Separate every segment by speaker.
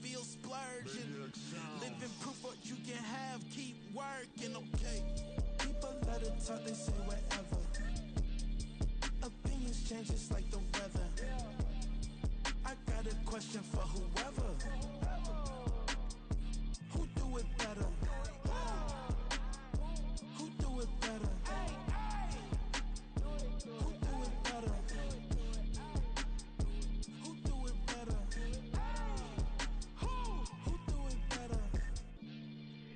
Speaker 1: feel splurging. Living proof what you can have, keep working, okay. People let it talk, they say whatever. Opinions change just like the weather. I got a question for whoever. Who do it better? Who do it better? Who do it better? Who do it better? Who do it better?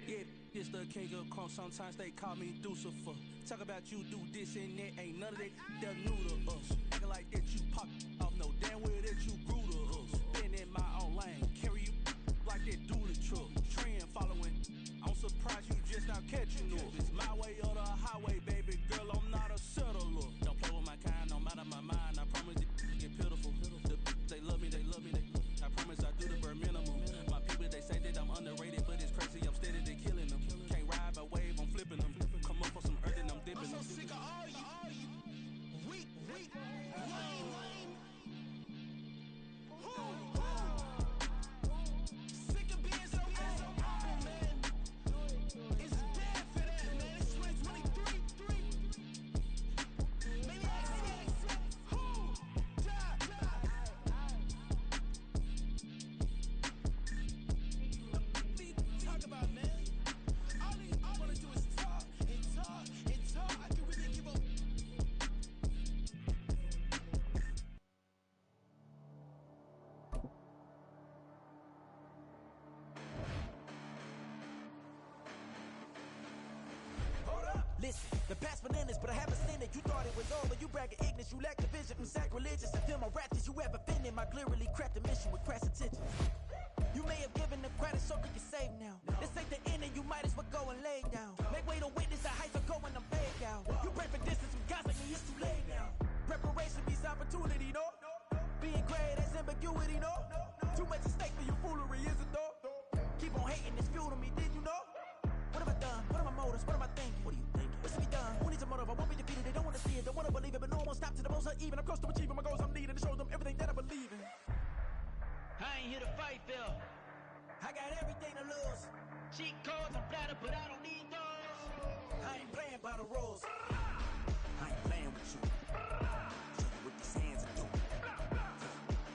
Speaker 2: Yeah, it's the king of crunk. Sometimes they call me Lucifer. Talk about you do this and that. Ain't none of that they're new to us. Acting like that you pop off. No damn well that you grew to us. Been in my own lane. Carry you like that do the truck. Trend following. I'm surprised you just not catching up. It's my way or the highway, baby girl. I'm not a settler. Don't play with my kind, I'm out of my mind. I promise it get pitiful. They love me, they love me, they love me. I promise I do the bare minimum. My people, they say that I'm underrated, but it's crazy, I'm steady, they killing them. Can't ride by wave, I'm flipping them. Come up for some earth and I'm dipping them.
Speaker 1: I'm so sick of all you weak, lame. Sick of being so open, man. It's dead for that, man. It's 2023. Maybe who? Die. Talk about, man. All I wanna do is talk and talk and talk. I can really give up.
Speaker 3: Listen, the past bananas, but I haven't seen it. You thought it was over, you bragging ignorance, you lack the vision. I'm sacrilegious, I feel my ratchets, you ever offended. My clearly crafted mission with crass intentions. You may have given the credit so we can save now. This ain't the end and you might as well go and lay down. Make way to witness the heights are going, I'm fade out. You pray for distance with God's like me, it's too late now. Preparation means opportunity, no? Being great, that's ambiguity, no? Too much at stake for your foolery, is it though? Keep on hating, it's fuel to me, did you know? What have I done? What are my motives? What am I thinking? What are you thinking? What's to be done? Who needs a motive? I won't be defeated. They don't want to see it. Don't want to believe it. But no one will stop to the most uneven. I'm close to achieving my goals. I'm needing to show them everything that I believe in.
Speaker 4: I ain't here to fight, Phil.
Speaker 3: I got everything to lose.
Speaker 4: Cheat codes, I'm flattered, but I don't need those.
Speaker 3: I ain't playing by the rules. I ain't playing with you. Show you what these hands are doing.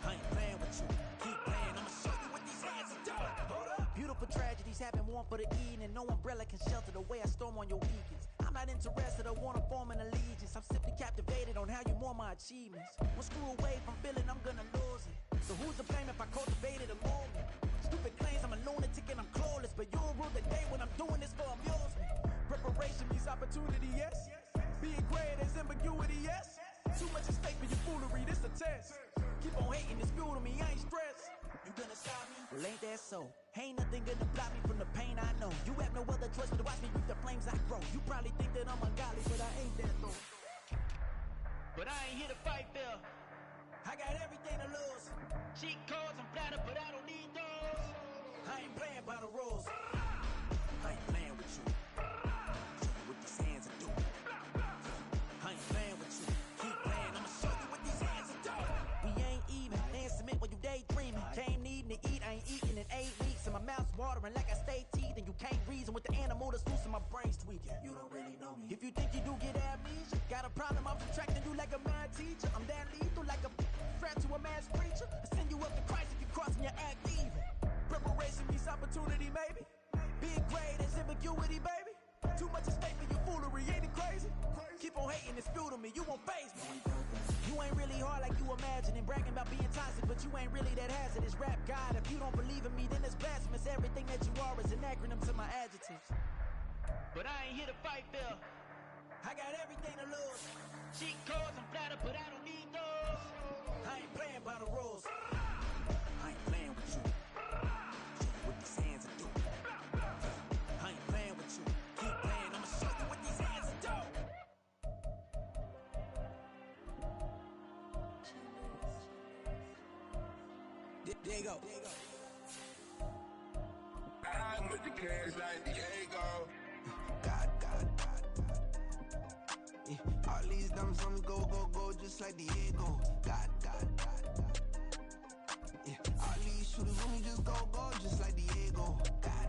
Speaker 3: I ain't playing with you. Keep playing. I'ma show you what these hands are doing. Hold up. Beautiful tragedies happen, one for the eating, and no umbrella can shelter the way I storm on your weekends. I'm not interested, I wanna form an allegiance. I'm simply captivated on how you more my achievements. One screw away from feeling I'm gonna lose it. So who's to blame if I cultivated a moment? Stupid claims I'm a lunatic and I'm clueless, but you'll rule the day when I'm doing this for amusement. Preparation means opportunity, yes. Being great is ambiguity, yes. Too much at stake for your foolery, this a test. Keep on hating, it's fuel to me, I ain't stressed. You gonna stop me? Well, ain't that so? Ain't nothing gonna block me from the pain I know. You have no other choice but to watch me reap the flames I grow. You probably think that I'm ungodly, but I ain't that though.
Speaker 4: But I ain't here to fight, Phil.
Speaker 3: I got everything to lose.
Speaker 4: Cheat codes, I'm flattered, but I don't need those.
Speaker 3: I ain't playing by the rules. I ain't playing with you. Show you what these hands are doing. I ain't playing with you. Keep playing, I'ma show you what these hands are doing. We ain't even, they ain't submit when you daydreaming. Came needing to eat, I ain't eating in 8 weeks. And my mouth's watering like I stay teeth. And you can't reason with the animal that's loose and my brain's tweaking. You don't really know me. If you think you do get amnesia, got a problem, I'm subtracting you like a mad teacher. I'm that lethal like a threat to a mass preacher. I send you up to Christ if you crossing your act even. Preparation means opportunity, maybe. Being great is ambiguity, baby. Too much at stake for your foolery, ain't it crazy? Keep on hating, it's fuel to me, you won't faze me. You ain't really hard like you imagine and bragging about being toxic, but you ain't really that hazardous. Rap God, if you don't believe in me, then it's blasphemous. Everything that you are is an acronym to my adjectives.
Speaker 4: But I ain't here to fight, Phil.
Speaker 3: I got everything to lose.
Speaker 4: Cheat codes, I'm flattered, but I don't need those.
Speaker 3: I ain't playing by the rules. I ain't playing with you. Show you what these hands are doing. I ain't playing with you. Keep playing, I'ma show you what these hands are doing. There you go.
Speaker 5: I'm with the cash like Diego.
Speaker 6: God. Yeah. All these dumps on go, just like Diego. God. Yeah. All these shooters when we just go, just like Diego. God.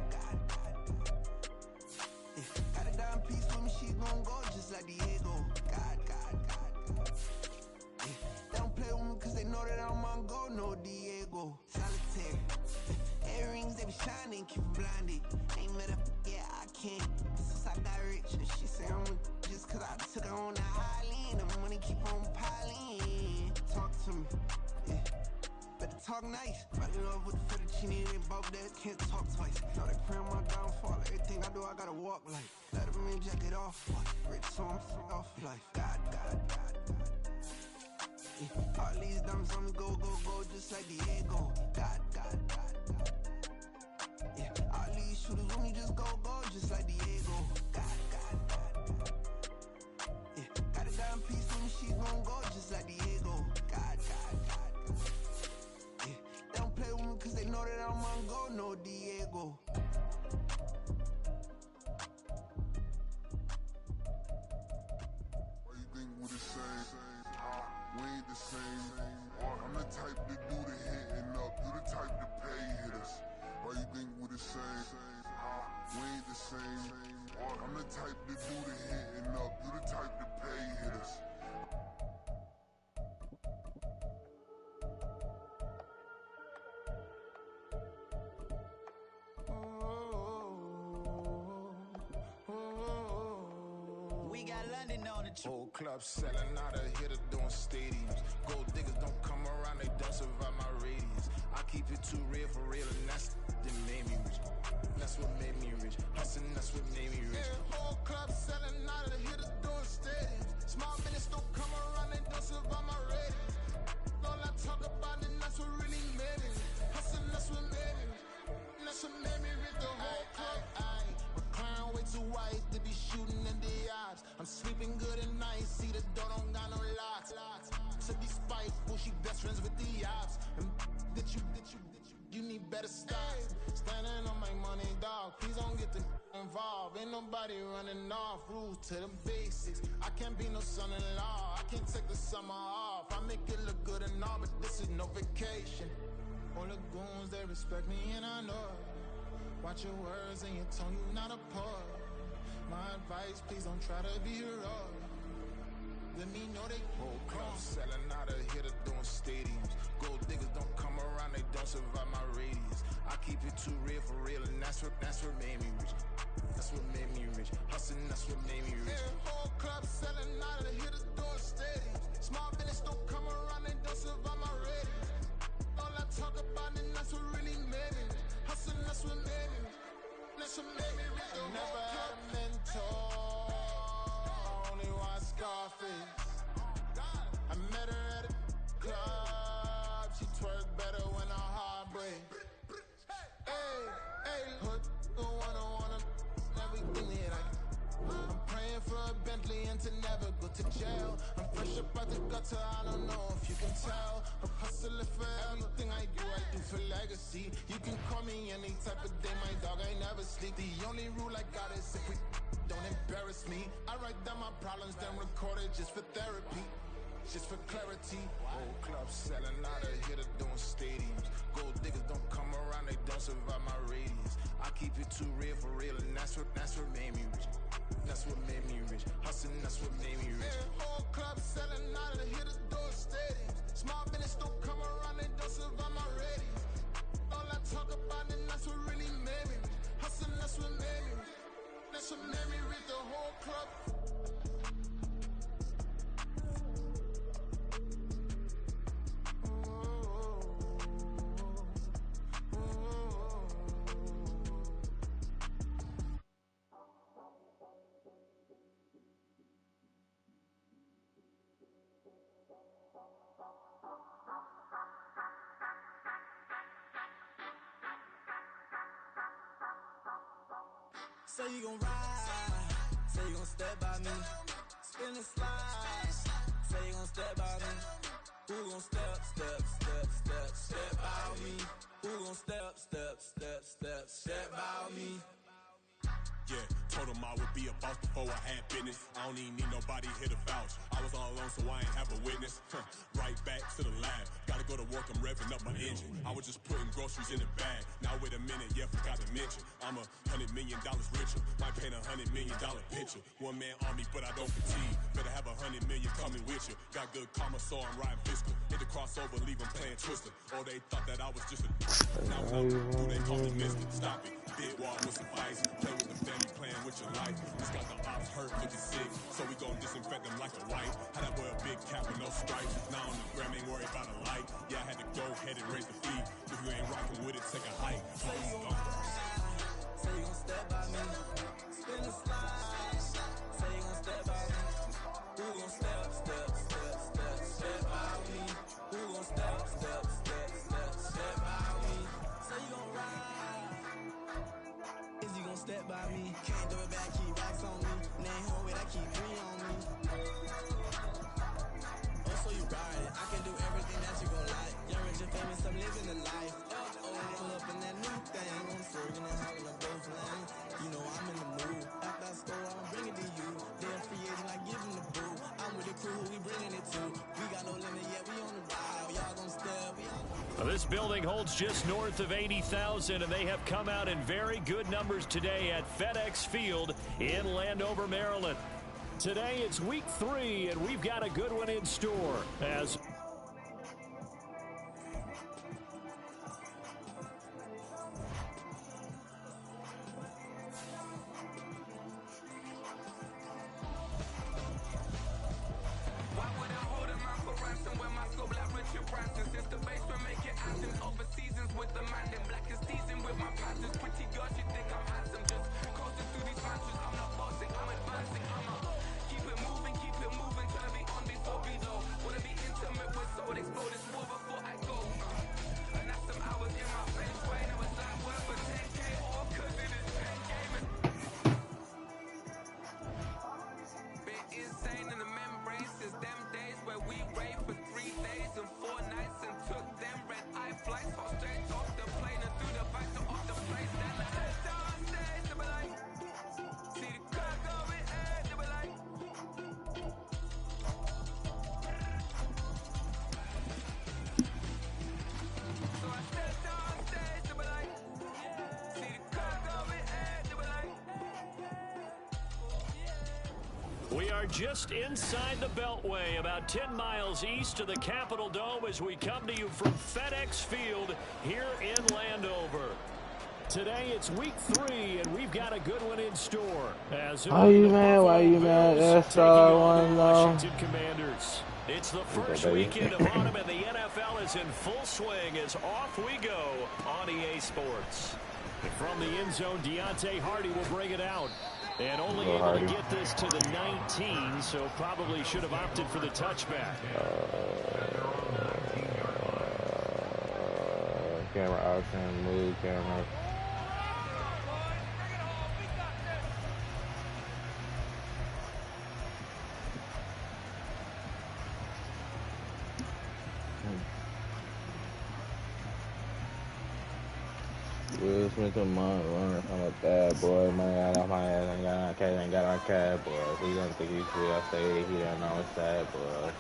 Speaker 6: Yeah, got a dime piece with me, she gon' go just like Diego. God. Yeah, they don't play with me cause they know that I'm on go, no Diego. Solitaire. Earrings, they be shining, keep me blinded. Ain't met up, yeah, I can't. Since I got rich, she say I'm just cause I took her on the island. The money keep on piling. Talk to me, yeah. Better talk nice. Running off with the fettuccine and both that can't talk twice. Know they pray on my downfall. Everything I do, I gotta walk like. Let them in, jacket off. Rich, so I'm off life. God. Yeah. All these diamonds on me go, just like Diego. God. Yeah, all these shooters when we just go, just like Diego. God. Yeah, got a dime piece when she gon' go, just like Diego. God. Yeah, they don't play with me cause they know that I'm on go, no Diego.
Speaker 5: Why you think we the same? We ain't the same. I'm the type to do the hitting up, you the type to pay hitters. Why you think we the same? We ain't the same. I'm the type to do the hitting up, you the type to pay hitters.
Speaker 3: We got London on the
Speaker 7: Whole club selling out of hitter doing stadiums. Gold diggers don't come around, they don't survive my radius. I keep it too real for real, and that's that made me rich. That's what made me rich. Hustling, that's what made me rich. Yeah, whole club selling out of hitters doing stadiums. Small minutes don't come around, they don't survive my radius. All I talk about it, that's what really made me rich. Hustling, that's what made me rich. That's what made me rich. The whole club. McLaren way too white to be shooting in the odds. I'm sleeping good at night, see the door don't got no locks. To be spiteful, she best friends with the ops. And that you need better stop. Standing on my money, dog. Please don't get the involved. Ain't nobody running off. Rules to the basics. I can't be no son-in-law. I can't take the summer off. I make it look good and all, but this is no vacation. All the goons, they respect me and I know it. Watch your words and your tone, you not a poet. My advice, please don't try to be heroic. Let me know they whole club selling out of hitter doing stadiums. Gold diggers don't come around, they don't survive my radius. I keep it too real for real, and that's what made me rich. That's what made me rich. Hustling, that's what made me rich. Yeah, whole club selling out of hitters doing stadiums. Small business don't come around, they don't survive my radius. All I talk about it, that's what really made me rich. Hustling, that's what made me rich. That's what made me rich. I never had a mentor. Only one Scarface. I met her at a club. She twerk better when her heart break. Hey, hood, wanna everything that I'm praying for a Bentley and to never go to jail. I'm fresh up out the gutter, I don't know if you can tell. I'm hustling for everything I do for legacy. You can call me any type of day, my dog, I never sleep. The only rule I got is if we don't embarrass me. I write down my problems, then record it just for therapy. Just for clarity. Whole club selling out of hitter doing stadiums. Gold diggers don't come around, they don't survive my radius. I keep it too real for real, and that's what made me rich. That's what made me rich. Hustling, that's what made me rich. Yeah, whole club selling out of the hitters doing stadiums. Small business don't come around, they don't survive my radius. All I talk about it, that's what really made me rich. Hustling, that's what made me rich. That's what made me rich. The whole club.
Speaker 1: Say you gon' ride, say you gon' step by me, spin and slide, say you gon' step by me. Who gon' step by me? Who gon' step by me?
Speaker 8: Yeah, told him I would be a boss before I had business. I don't even need nobody here to vouch. I was all alone, so I ain't have a witness. Right back to the lab. Gotta go to work, I'm revving up my engine. I was just putting groceries in the bag. Now wait a minute, yeah, forgot to mention. I'm $100 million richer. Might paint $100 million picture. One man army, but I don't fatigue. Better have $100 million coming with you. Got good karma, so I'm riding fiscal. Hit the crossover, leave them playing Twister. Or they thought that I was just a now look, who they call me Mister. Stop it. Big wall with some ice. Play with the family, playing with your life. Just got the ops hurt, looking sick. So we gon' disinfect them like a wipe. Had that boy a big cap with no stripes. Now on the gram, ain't worried about a light. Yeah, I had to go ahead and raise the fee. If you ain't rocking with it, take a hike.
Speaker 1: Say you gon' step by me. Spin the slide. Say you gon' step by me. Who gon' step by me? Who gon' step by me? Say you gon' ride. Is you gon' step by me? Can't do it back, keep racks on me. Name home with I keep 3 on me. Oh, so you ride it. I can do everything that you gon' like. Young, rich and famous, I'm living the life. Pull up in that new thing. I'm serving and hauling up those lanes. You know I'm in the mood. After I score, I'ma bring it to you. They're free agent, I give them the boo. I'm with the crew, we bringing it to. We got no limit yet, we on the ride. Y'all gon' step, we on.
Speaker 9: This building holds just north of 80,000, and they have come out in very good numbers today at FedEx Field in Landover, Maryland. Today it's week 3, and we've got a good one in store as we are just inside the Beltway, about 10 miles east of the Capitol Dome as we come to you from FedEx Field here in Landover. Today it's week 3, and we've got a good one in store.
Speaker 10: Why you mad? That's all I want to know.
Speaker 9: Washington Commanders. It's the first weekend of autumn, and the NFL is in full swing as off we go on EA Sports. From the end zone, Deontay Hardy will bring it out. And only able to get this to the 19, so probably should have opted for the touchback.
Speaker 10: Camera option, move camera. Will Smith a month runner from a bad boy. Money out of my ass, ain't got our cab, boy. If he don't think he's free, I say he don't know it's sad, boy.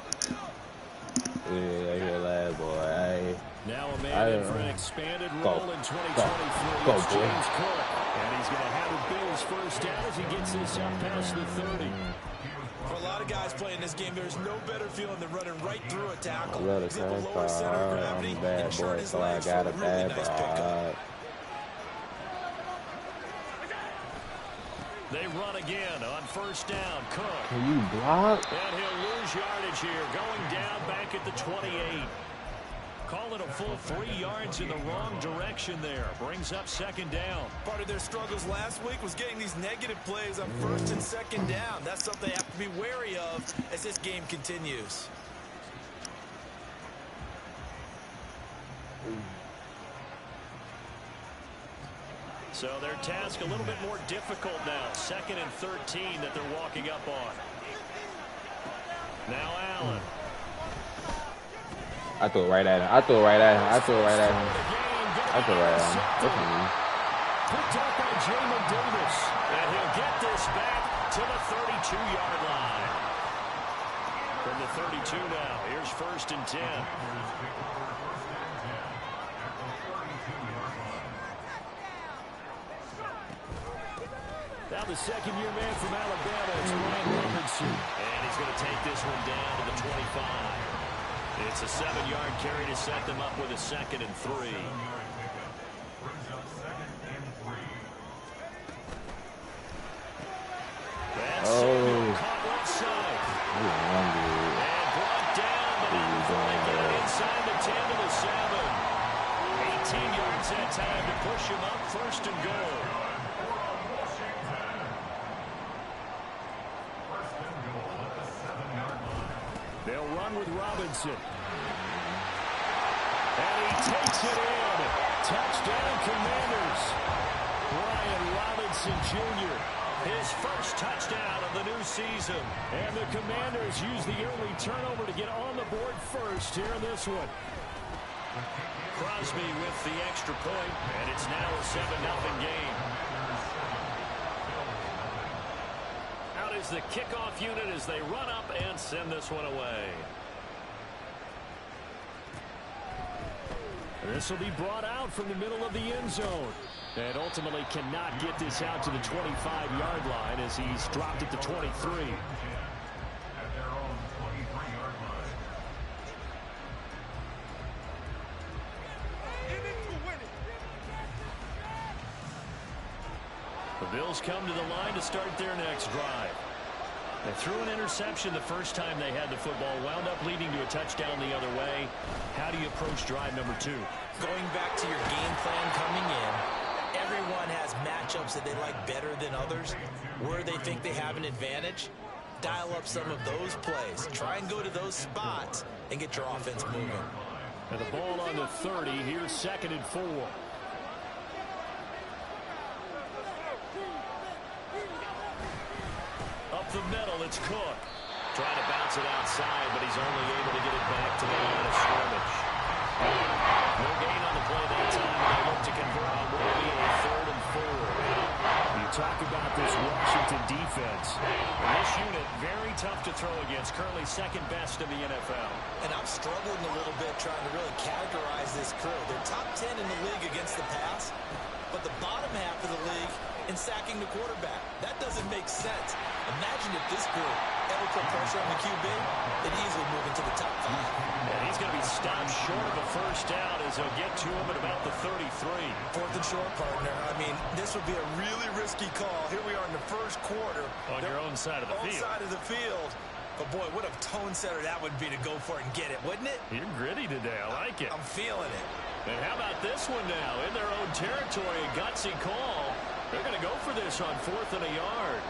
Speaker 10: Yeah, lad, boy.
Speaker 9: Now a man in for an expanded role in 2023. It's James Cook. And he's going to have a Bills first down as he gets this up past the 30.
Speaker 3: For a lot of guys playing this game, there's no better feeling than running right through a tackle.
Speaker 10: I'm a bad boy, so I got a bad boy.
Speaker 9: They run again on first down. Cook.
Speaker 10: Can you block?
Speaker 9: And he'll lose yardage here, going down back at the 28. Call it a full 3 yards in the wrong direction there. Brings up second down.
Speaker 3: Part of their struggles last week was getting these negative plays on first and second down. That's something they have to be wary of as this game continues.
Speaker 9: So their task a little bit more difficult now. 2nd and 13 that they're walking up on. Now Allen.
Speaker 10: I threw it right at him.
Speaker 9: Picked up by Jamin Davis. And he'll get this back to the 32-yard line. From the 32 now, here's 1st and 10. Now the second-year man from Alabama is Ryan Robinson. And he's going to take this one down to the 25. It's a 7-yard carry to set them up with a 2nd and 3. That's Samuel caught left side. And brought down, but not before they get it inside the 10 to the 7. 18 yards that time to push him up 1st and goal. They'll run with Robinson. And he takes it in. Touchdown, Commanders. Brian Robinson Jr., his first touchdown of the new season. And the Commanders use the early turnover to get on the board first here in this one. Crosby with the extra point, and it's now a 7-0 game. Out is the kickoff unit as they run up and send this one away. This will be brought out from the middle of the end zone. And ultimately cannot get this out to the 25-yard line as he's dropped at the 23. The Bills come to the line to start their next drive. They threw an interception the first time they had the football, wound up leading to a touchdown the other way. How do you approach drive number 2?
Speaker 3: Going back to your game plan coming in, everyone has matchups that they like better than others. Where they think they have an advantage, dial up some of those plays. Try and go to those spots and get your offense moving.
Speaker 9: And the ball on the 30. Here's 2nd and 4. Up the middle, it's Cook. Trying to bounce it outside, but he's only able to get it back to the line of scrimmage. No gain on the play that time. They look to convert on what will be a 3rd and 4. You talk about this Washington defense. And this unit, very tough to throw against. Currently 2nd best in the NFL.
Speaker 3: And I'm struggling a little bit trying to really categorize this crew. They're top 10 in the league against the pass, but the bottom half of the league in sacking the quarterback. That doesn't make sense. Imagine if this group ever put pressure on the QB, they'd easily move into the top 5.
Speaker 9: And he's going to be stopped short of a first down as they'll get to him at about the 33.
Speaker 3: 4th and short, partner. I mean, this would be a really risky call. Here we are in the first quarter.
Speaker 9: On your own side of the field.
Speaker 3: Side of the field. But, boy, what a tone setter that would be to go for it and get it, wouldn't it?
Speaker 9: You're gritty today. I like it.
Speaker 3: I'm feeling it.
Speaker 9: And how about this one now? In their own territory, a gutsy call. They're going to go for this on 4th and a yard.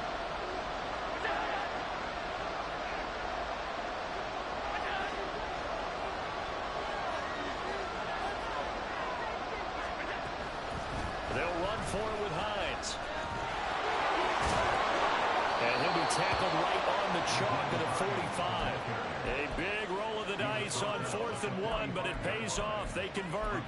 Speaker 9: They'll run for it with Hines. And he'll be tackled right on the chalk at the 45. A big roll of the dice on 4th and 1, but it pays off. They convert.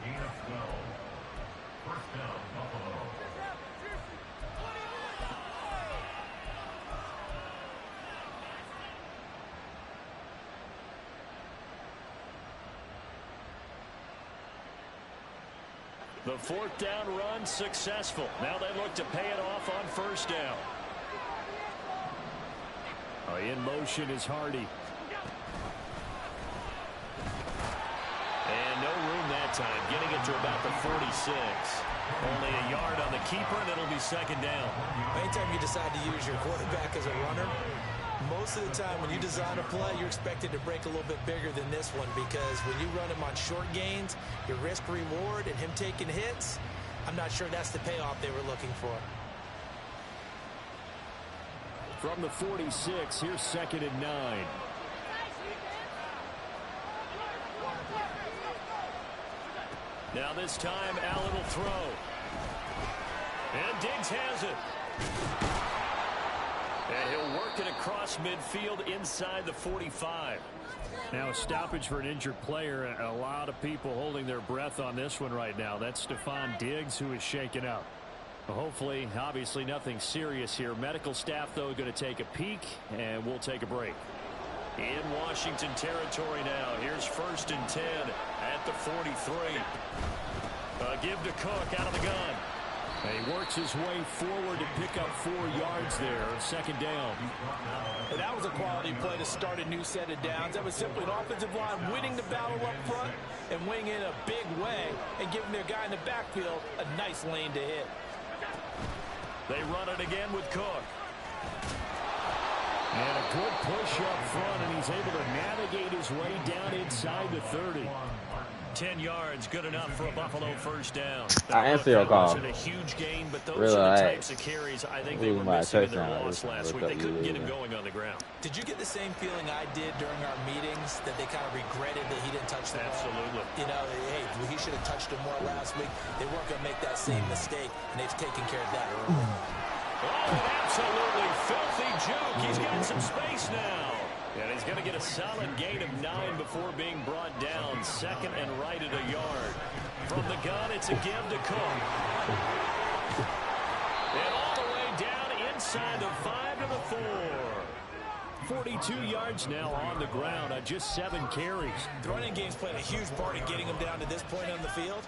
Speaker 9: The 4th down run successful. Now they look to pay it off on 1st down. In motion is Hardy. And no room that time. Getting it to about the 46. Only a yard on the keeper, and it'll be 2nd down.
Speaker 3: Anytime you decide to use your quarterback as a runner, most of the time when you design a play, you're expected to break a little bit bigger than this one, because when you run him on short gains, your risk-reward and him taking hits, I'm not sure that's the payoff they were looking for.
Speaker 9: From the 46, here's 2nd and 9. Now this time, Allen will throw. And Diggs has it. And he'll work it across midfield inside the 45. Now a stoppage for an injured player. A lot of people holding their breath on this one right now. That's Stephon Diggs, who is shaken up. Hopefully, obviously nothing serious here. Medical staff, though, going to take a peek, and we'll take a break. In Washington territory now. Here's 1st and 10 at the 43. Give to Cook out of the gun. And he works his way forward to pick up 4 yards there. 2nd down.
Speaker 11: And that was a quality play to start a new set of downs. That was simply an offensive line winning the battle up front and winning in a big way and giving their guy in the backfield a nice lane to hit.
Speaker 9: They run it again with Cook. And a good push up front, and he's able to navigate his way down inside the 30. 10 yards, good enough for a Buffalo 1st down.
Speaker 10: I answer your call.
Speaker 9: A huge gain, but those
Speaker 10: really,
Speaker 9: are the types of carries I think they were missing in their loss last week. They couldn't get him going on the ground.
Speaker 11: Did you get the same feeling I did during our meetings, that they kind of regretted that he didn't touch the ball?
Speaker 9: Absolutely.
Speaker 11: You know, hey, he should have touched him more last week. They weren't going to make that same mistake, and they've taken care of that early.
Speaker 9: Oh, an absolutely filthy juke. He's got some space now. And he's going to get a solid gain of 9 before being brought down. 2nd and right at a yard. From the gun, it's a give to Cook. And all the way down inside the 5 to the 4. 42 yards now on the ground on just 7 carries.
Speaker 11: The running game's playing a huge part in getting him down to this point on the field.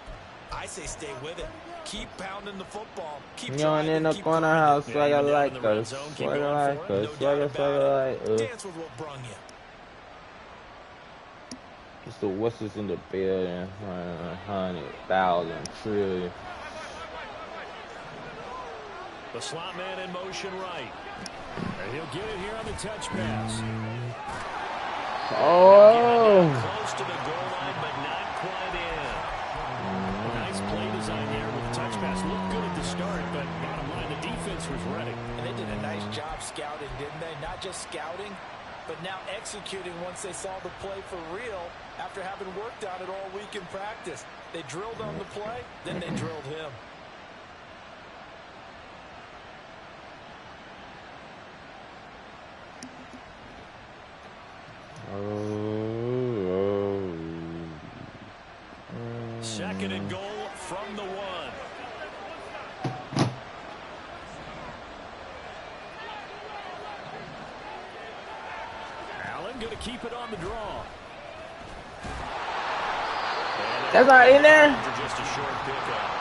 Speaker 11: I say stay with it. Keep pounding the football. Keep trying
Speaker 10: in the corner house, swagger like us. Swagger like us. Swagger like us.
Speaker 11: Dance with what brung you.
Speaker 10: It's the what's this in the billion, 100,000 trillion.
Speaker 9: The slot man in motion right. And he'll get it here on the touch pass.
Speaker 10: Oh!
Speaker 9: Close to the goal line, but not quite in. Nice play design here with the touch pass. Looked good at the start, but bottom line, the defense was ready.
Speaker 11: And they did a nice job scouting, didn't they? Not just scouting, but now executing once they saw the play for real after having worked on it all week in practice. They drilled on the play, then they drilled him.
Speaker 9: Second and goal from the 1. Allen going to keep it on the draw.
Speaker 10: That's not in there.
Speaker 9: For just a short pickup.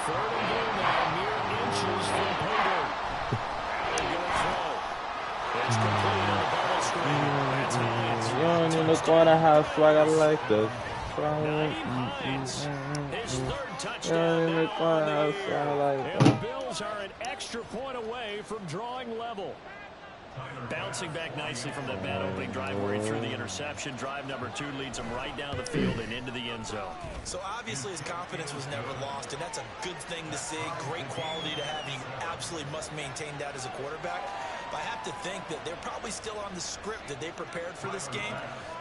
Speaker 9: 3rd and goal now, mere inches from paydirt. Allen going to throw. It's complete on the bubble screen. That's Hines.
Speaker 10: Run in the corner house, swagger like us.
Speaker 9: His 3rd touchdown.
Speaker 10: In the corner house, swagger like
Speaker 9: And the
Speaker 10: us.
Speaker 9: Bills are an extra point away from drawing level. Bouncing back nicely from that bad opening drive where he threw the interception. Drive number 2 leads him right down the field and into the end zone.
Speaker 11: So obviously his confidence was never lost, and that's a good thing to see. Great quality to have. He absolutely must maintain that as a quarterback. But I have to think that they're probably still on the script that they prepared for this game.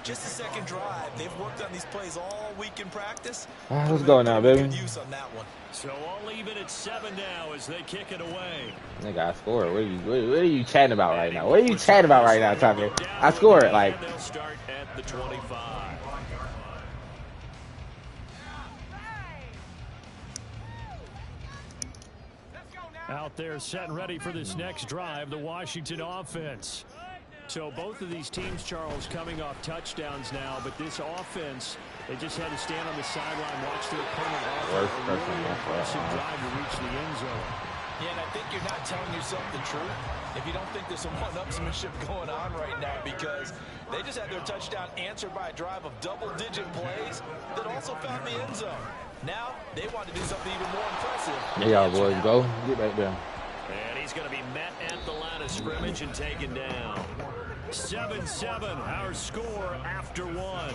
Speaker 11: Just the 2nd drive. They've worked on these plays all week in practice.
Speaker 10: Let's go now, baby.
Speaker 11: Good use on that one.
Speaker 9: So all even at 7 now as they kick it away.
Speaker 10: Nigga, I scored. What are you chatting about right now? What are you chatting about right now, Tucker? I scored. Like,
Speaker 9: they'll start at the 25. Out there set and ready for this next drive, the Washington offense. So both of these teams, Charles, coming off touchdowns now, but this offense, they just had to stand on the sideline, watch their opponent offer a really impressive drive to reach the end zone.
Speaker 11: Yeah, and I think you're not telling yourself the truth if you don't think there's some one-upsmanship going on right now, because they just had their touchdown answered by a drive of double-digit plays that also found the end zone. Now, they want to do something even more impressive.
Speaker 10: yeah, boys, go. Get back there.
Speaker 9: And he's going to be met at the line of scrimmage and taken down. 7-7, our score after 1.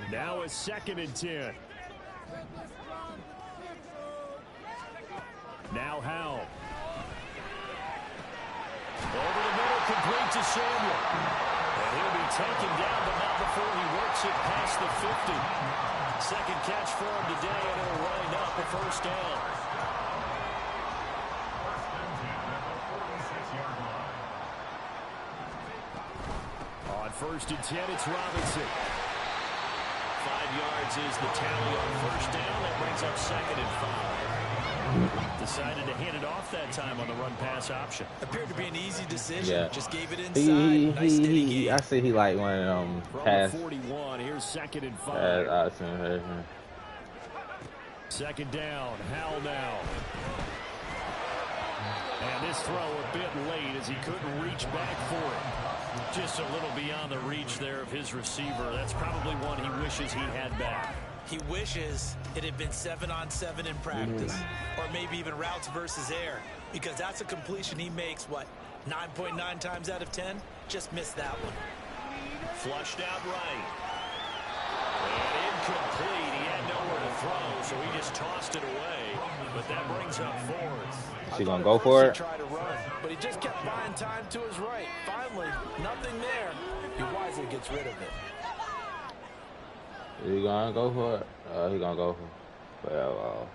Speaker 9: Now a 2nd and 10. Now Howell. Over the middle, complete to Samuel. And he'll be taken down, but not before he works it past the 50. 2nd catch for him today, and it'll wind up a 1st down. first and 10. It's Robinson. 5 yards is the tally on first down. That brings up second and 5. Decided to hand it off that time on the run-pass option.
Speaker 11: Appeared to be an easy decision.
Speaker 10: Yeah.
Speaker 11: Just gave it inside. Nice steady game.
Speaker 10: I see he like one of them pass.
Speaker 9: 41. Here's second and 5. Second down. Howell now. And this throw a bit late as he couldn't reach back for it. Just a little beyond the reach there of his receiver. That's probably one he wishes he had back.
Speaker 11: He wishes it had been 7-on-7 in practice, or maybe even routes versus air, because that's a completion he makes, what, 9.9 times out of 10? Just missed that one.
Speaker 9: Flushed out right. And incomplete. He had nowhere to throw, so he just tossed it away. But that brings up fourth.
Speaker 10: Is he going to go for it?
Speaker 11: He tried to run, but he just kept buying time to his right. Finally, nothing there. He wisely gets rid of it.
Speaker 10: Is he going to go for it? He's going to go for it. Well,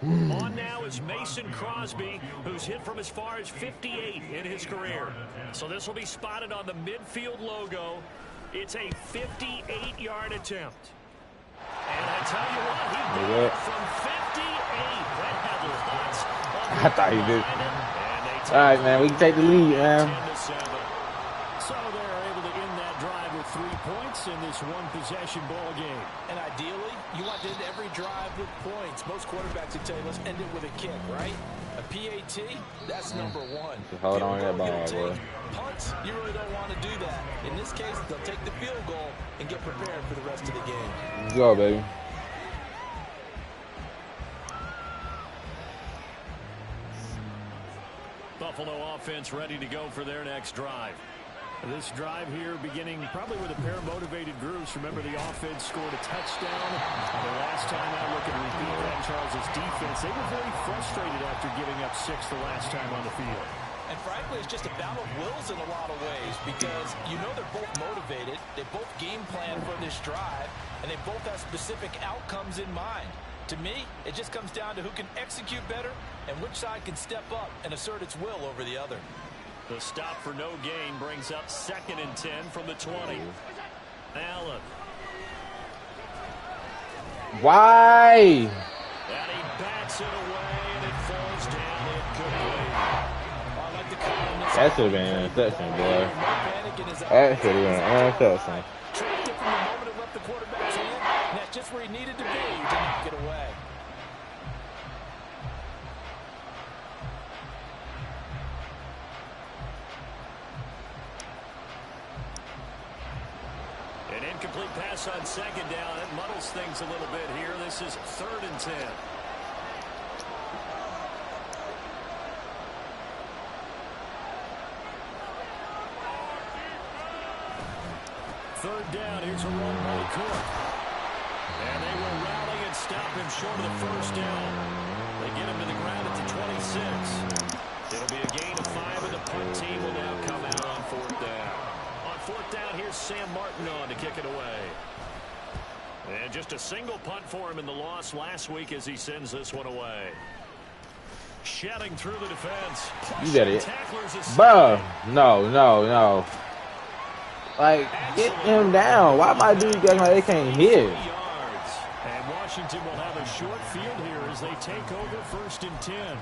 Speaker 9: On now is Mason Crosby, who's hit from as far as 58 in his career. So this will be spotted on the midfield logo. It's a 58-yard attempt. And I tell you what, he did it from 58. That had lots of
Speaker 10: I thought he did. All right, man, we can take the lead, man.
Speaker 9: So they're able to end that drive with 3 points in this one-possession ball game.
Speaker 11: And ideally, you want to end every drive with points. Most quarterbacks would tell you, let's end it with a kick, right? A PAT, that's number one.
Speaker 10: Hold on to that ball, boy.
Speaker 11: Punts, you really don't want to do that. In this case, they'll take the field goal and get prepared for the rest of the game.
Speaker 10: Let's go, baby.
Speaker 9: Buffalo offense ready to go for their next drive. This drive here beginning probably with a pair of motivated groups. Remember, the offense scored a touchdown. The last time I look and repeat that, Charles' defense, they were very frustrated after giving up 6 the last time on the field.
Speaker 11: And frankly, it's just a battle of wills in a lot of ways, because you know they're both motivated, they both game plan for this drive, and they both have specific outcomes in mind. To me, it just comes down to who can execute better and which side can step up and assert its will over the other.
Speaker 9: The stop for no gain brings up second and 10 from the 20. Allen.
Speaker 10: Why?
Speaker 9: And he bats it away, and it falls down incomplete.
Speaker 10: That should have been an interception, boy. That should have been an interception.
Speaker 11: Tracked it from the moment it left the quarterback's hand, and that's just where he needed to be to knock it away.
Speaker 9: An incomplete pass on second down. It muddles things a little bit here. This is 3rd and 10. Third down. Here's a run by Cook. And they will rally and stop him short of the first down. They get him to the ground at the 26. It'll be a gain of 5, and the punt team will now come out on 4th down. On 4th down, here's Sam Martin on to kick it away. And just a single punt for him in the loss last week as he sends this one away. Shedding through the defense.
Speaker 10: You got it. Bro, no. Like, get him down. Why my dude guys like they can't hit?
Speaker 9: And Washington will have a short field here as they take over 1st and 10.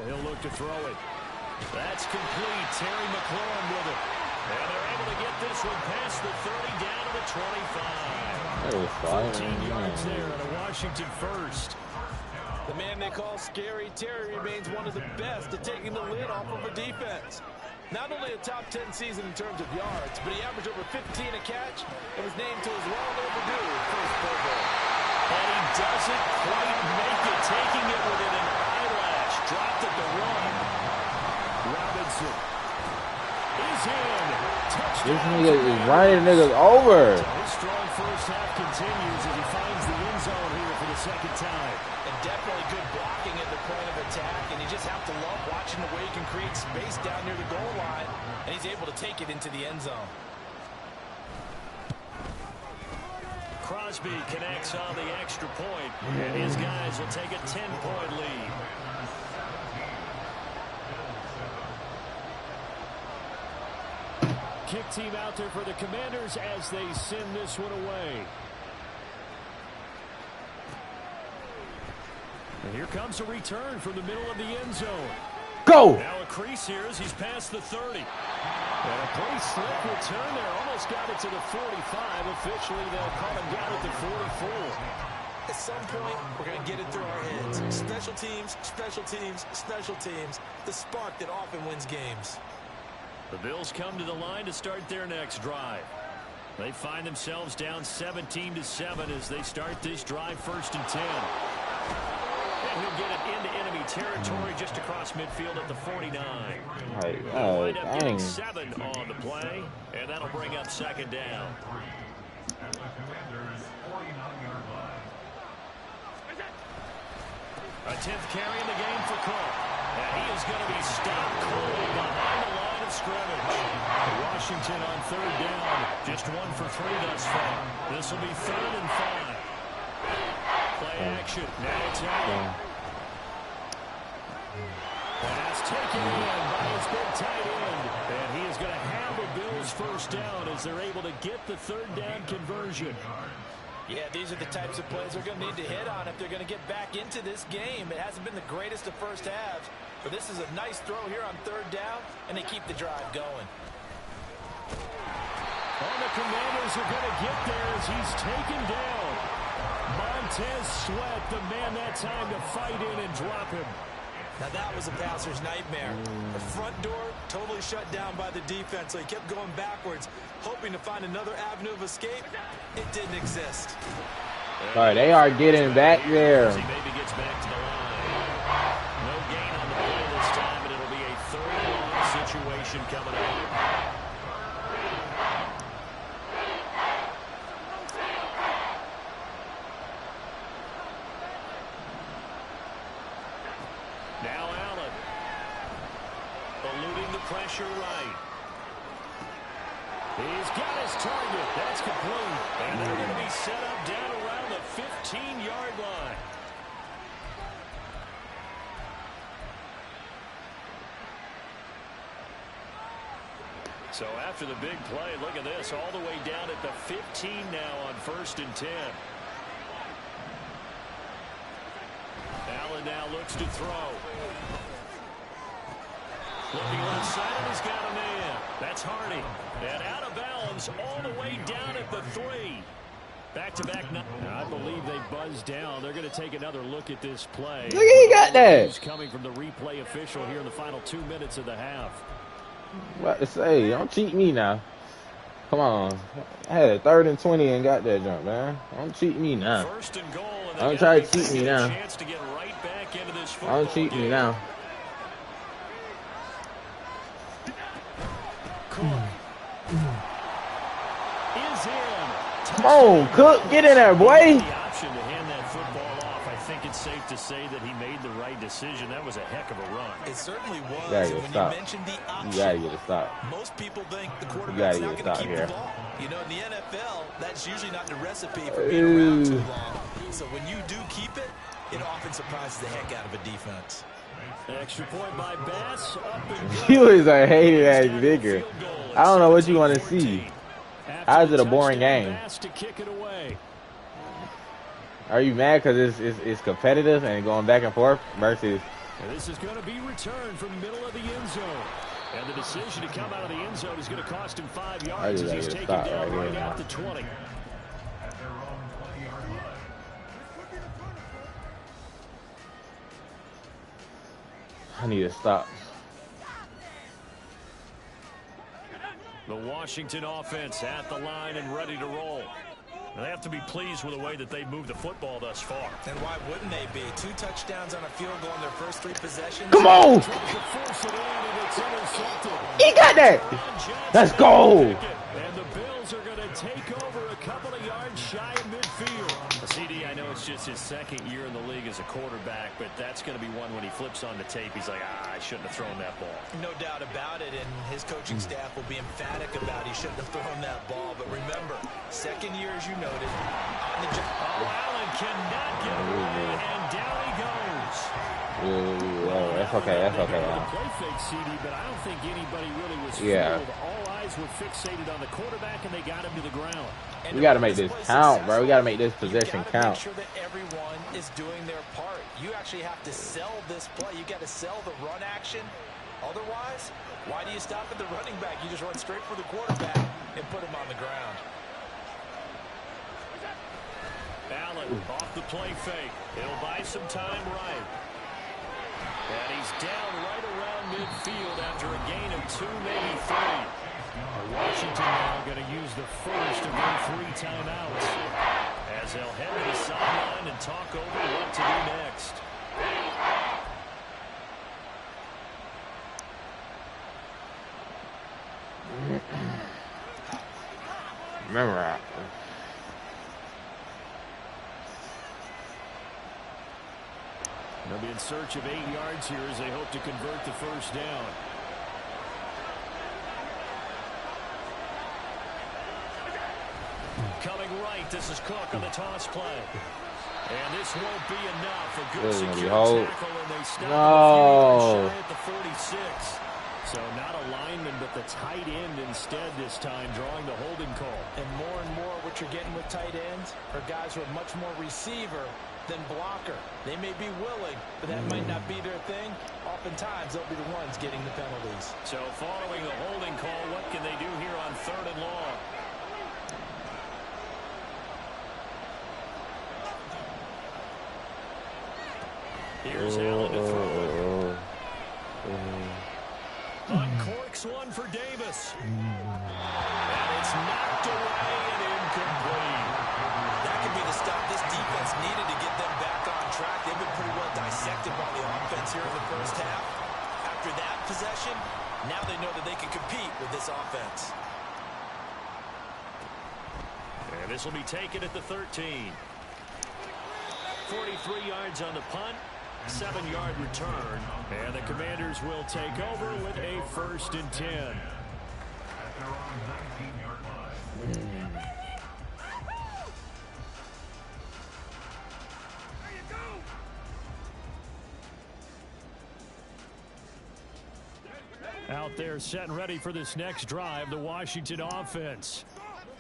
Speaker 9: He'll look to throw it. That's complete. Terry McLaurin with it. And they're able to get this one past the 30 down to the 25. 14 yards there on a Washington first.
Speaker 11: The man they call Scary Terry remains one of the best at taking the lid off of a defense. Not only a top 10 season in terms of yards, but he averaged over 15 a catch and was named to his long overdue first Pro Bowl.
Speaker 9: And he doesn't quite make it, taking it within an eyelash. Dropped at the 1. Johnson is in. Touchdown.
Speaker 10: This nigga is running niggas over.
Speaker 9: His strong first half continues as he finds the end zone here for the second time.
Speaker 11: And definitely good blocking at the point of attack, and you just have to love watching the way he can create space down near the goal line, and he's able to take it into the end zone.
Speaker 9: Crosby connects on the extra point, and his guys will take a 10-point lead. Kick team out there for the Commanders as they send this one away. And here comes a return from the middle of the end zone.
Speaker 10: Go!
Speaker 9: Now a crease here as he's past the 30. And a pretty slick return there. Almost got it to the 45. Officially, they'll call him down at the 44.
Speaker 11: At some point, we're going to get it through our heads. Special teams, special teams, special teams. The spark that often wins games.
Speaker 9: The Bills come to the line to start their next drive. They find themselves down 17-7 as they start this drive, 1st and 10. And he'll get it into enemy territory just across midfield at the 49. They'll wind up getting 7 on the play, and that'll bring up 2nd down. A 10th carry in the game for Cook. And he is going to be stopped cold behind the line of scrimmage. Washington on 3rd down. Just 1 for 3 thus far. This will be 3rd and 5. Play action. Now Taylor. Pass taken in by his big tight end. And he is going to have the Bills 1st down as they're able to get the 3rd down conversion.
Speaker 11: Yeah, these are the types of plays they're going to need to hit on if they're going to get back into this game. It hasn't been the greatest of first halves, but this is a nice throw here on 3rd down, and they keep the drive going.
Speaker 9: And the Commanders are going to get there as he's taken down. Montez Sweat, the man that time to fight in and drop him.
Speaker 11: Now that was a passer's nightmare. The front door totally shut down by the defense, so he kept going backwards, hoping to find another avenue of escape. It didn't exist.
Speaker 10: All right, they are getting back there.
Speaker 9: He maybe gets back to the line. No gain on the play this time, and it'll be a 3rd and long situation coming up. Now Allen, eluding the pressure right. He's got his target. That's complete. And they're going to be set up down around the 15-yard line. So after the big play, look at this, all the way down at the 15 now on 1st and 10. Allen now looks to throw. Looking left side, and he's got a man. That's Hardy. And out of bounds all the way down at the 3. Back-to-back. I believe they buzzed down. They're going to take another look at this play.
Speaker 10: Look, he got that.
Speaker 9: He's coming from the replay official here in the final 2 minutes of the half.
Speaker 10: What to say? Don't cheat me now. Come on. I had a 3rd and 20 and got that jump, man. Don't cheat me now.
Speaker 9: 1st and goal. And
Speaker 10: Don't try to cheat me now.
Speaker 9: Chance to get right back into this
Speaker 10: Don't cheat me now.
Speaker 9: Cook is in.
Speaker 10: Come on, Cook, get in there, boy.
Speaker 9: The option to hand that football off. I think it's safe to say that he made the right decision. That was a heck of a run.
Speaker 11: It certainly was.
Speaker 10: You gotta get
Speaker 11: when
Speaker 10: stopped.
Speaker 11: you mentioned the option,
Speaker 10: You gotta get a stop.
Speaker 11: most people think the
Speaker 10: You
Speaker 11: quarterback's
Speaker 10: gotta
Speaker 11: not
Speaker 10: get
Speaker 11: going to
Speaker 10: stopped
Speaker 11: keep
Speaker 10: here.
Speaker 11: the ball. You know, in the NFL, that's usually not the recipe for being around too long. So when you do keep it, it often surprises the heck out of a defense.
Speaker 9: Extra point by Bass. Up and
Speaker 10: You is a hated ass nigga. I don't know what you want to see. How is it a boring game?
Speaker 9: To kick it away.
Speaker 10: Are you mad because it's competitive and going back and forth versus?
Speaker 9: And this is going to be returned from the middle of the end zone. And the decision to come out of the end zone is going to cost him 5 yards as he's taken down right at the 20.
Speaker 10: I need to stop.
Speaker 9: The Washington offense at the line and ready to roll. They have to be pleased with the way that they moved the football thus far.
Speaker 11: And why wouldn't they be? 2 touchdowns on a field goal in their first 3 possessions.
Speaker 10: Come on! He got that! Let's go!
Speaker 9: And the Bills are going to take over a couple of yards shy of midfield. CD, I know it's just his second year in the league as a quarterback, but that's going to be one when he flips on the tape. He's like, I shouldn't have thrown that ball.
Speaker 11: No doubt about it, and his coaching staff will be emphatic about he shouldn't have thrown that ball. But remember, second year, as you noted, on the job.
Speaker 9: Allen cannot get away, and down he goes.
Speaker 10: That's okay. That's okay.
Speaker 9: Play fake, CD, but I don't think anybody really was fooled. All eyes were fixated on the quarterback, and they got him to the ground.
Speaker 10: We got to make this count, bro. We got to make this possession count.
Speaker 11: Make sure that everyone is doing their part. You actually have to sell this play. You got to sell the run action. Otherwise, why do you stop at the running back? You just run straight for the quarterback and put him on the ground.
Speaker 9: Allen off the play fake. It'll buy some time right. And he's down right around midfield after a gain of 2, maybe 3. Washington now going to use the first of their 3 timeouts as they'll head to the sideline and talk over what to do next.
Speaker 10: Remember that.
Speaker 9: They'll be in search of 8 yards here as they hope to convert the first down. Coming right, this is Cook on the toss play. And this won't be enough. A good secure tackle, and they stop at the 46. So not a lineman, but the tight end instead this time, drawing the holding call.
Speaker 11: And more what you're getting with tight ends are guys who are much more receiver than blocker. They may be willing, but that might not be their thing. Oftentimes, they'll be the ones getting the penalties.
Speaker 9: So following the holding call, what can they do here on 3rd and long? Here's Allen to throw. Uncorks one for Davis. And it's knocked away and incomplete.
Speaker 11: That could be the stop this defense needed to get them back on track. They've been pretty well dissected by the offense here in the first half. After that possession, now they know that they can compete with this offense.
Speaker 9: And this will be taken at the 13. 43 yards on the punt. 7-yard return, and the Commanders will take over with a 1st and 10. Out there set and ready for this next drive, the Washington offense.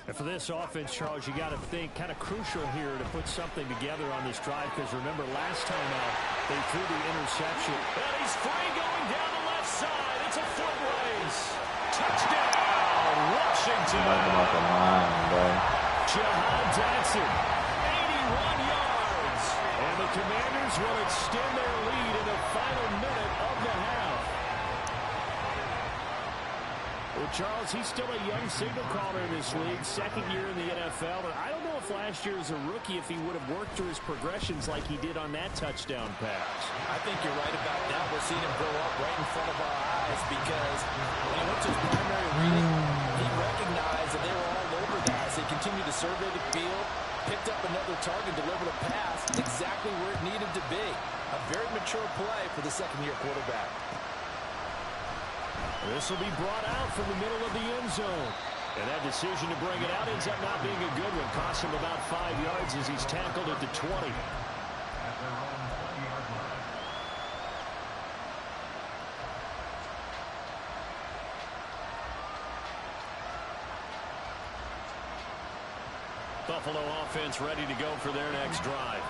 Speaker 9: And for this offense, Charles, you got to think kind of crucial here to put something together on this drive, because remember last time out they threw the interception. And he's free going down the left side. It's a foot race. Touchdown, Washington. Jahan Jackson, 81 yards. And the Commanders will extend their lead in the final minute of the half. Well, Charles, he's still a young signal caller in this league, 2nd year in the NFL. And I don't know if last year as a rookie, if he would have worked through his progressions like he did on that touchdown pass.
Speaker 11: I think you're right about that. We're seeing him grow up right in front of our eyes, because when he went to his primary reading, he recognized that they were all over that as they continued to survey the field, picked up another target, delivered a pass exactly where it needed to be. A very mature play for the 2nd-year quarterback.
Speaker 9: This will be brought out from the middle of the end zone. And that decision to bring it out ends up not being a good one. Costs him about 5 yards as he's tackled at the 20. Buffalo offense ready to go for their next drive.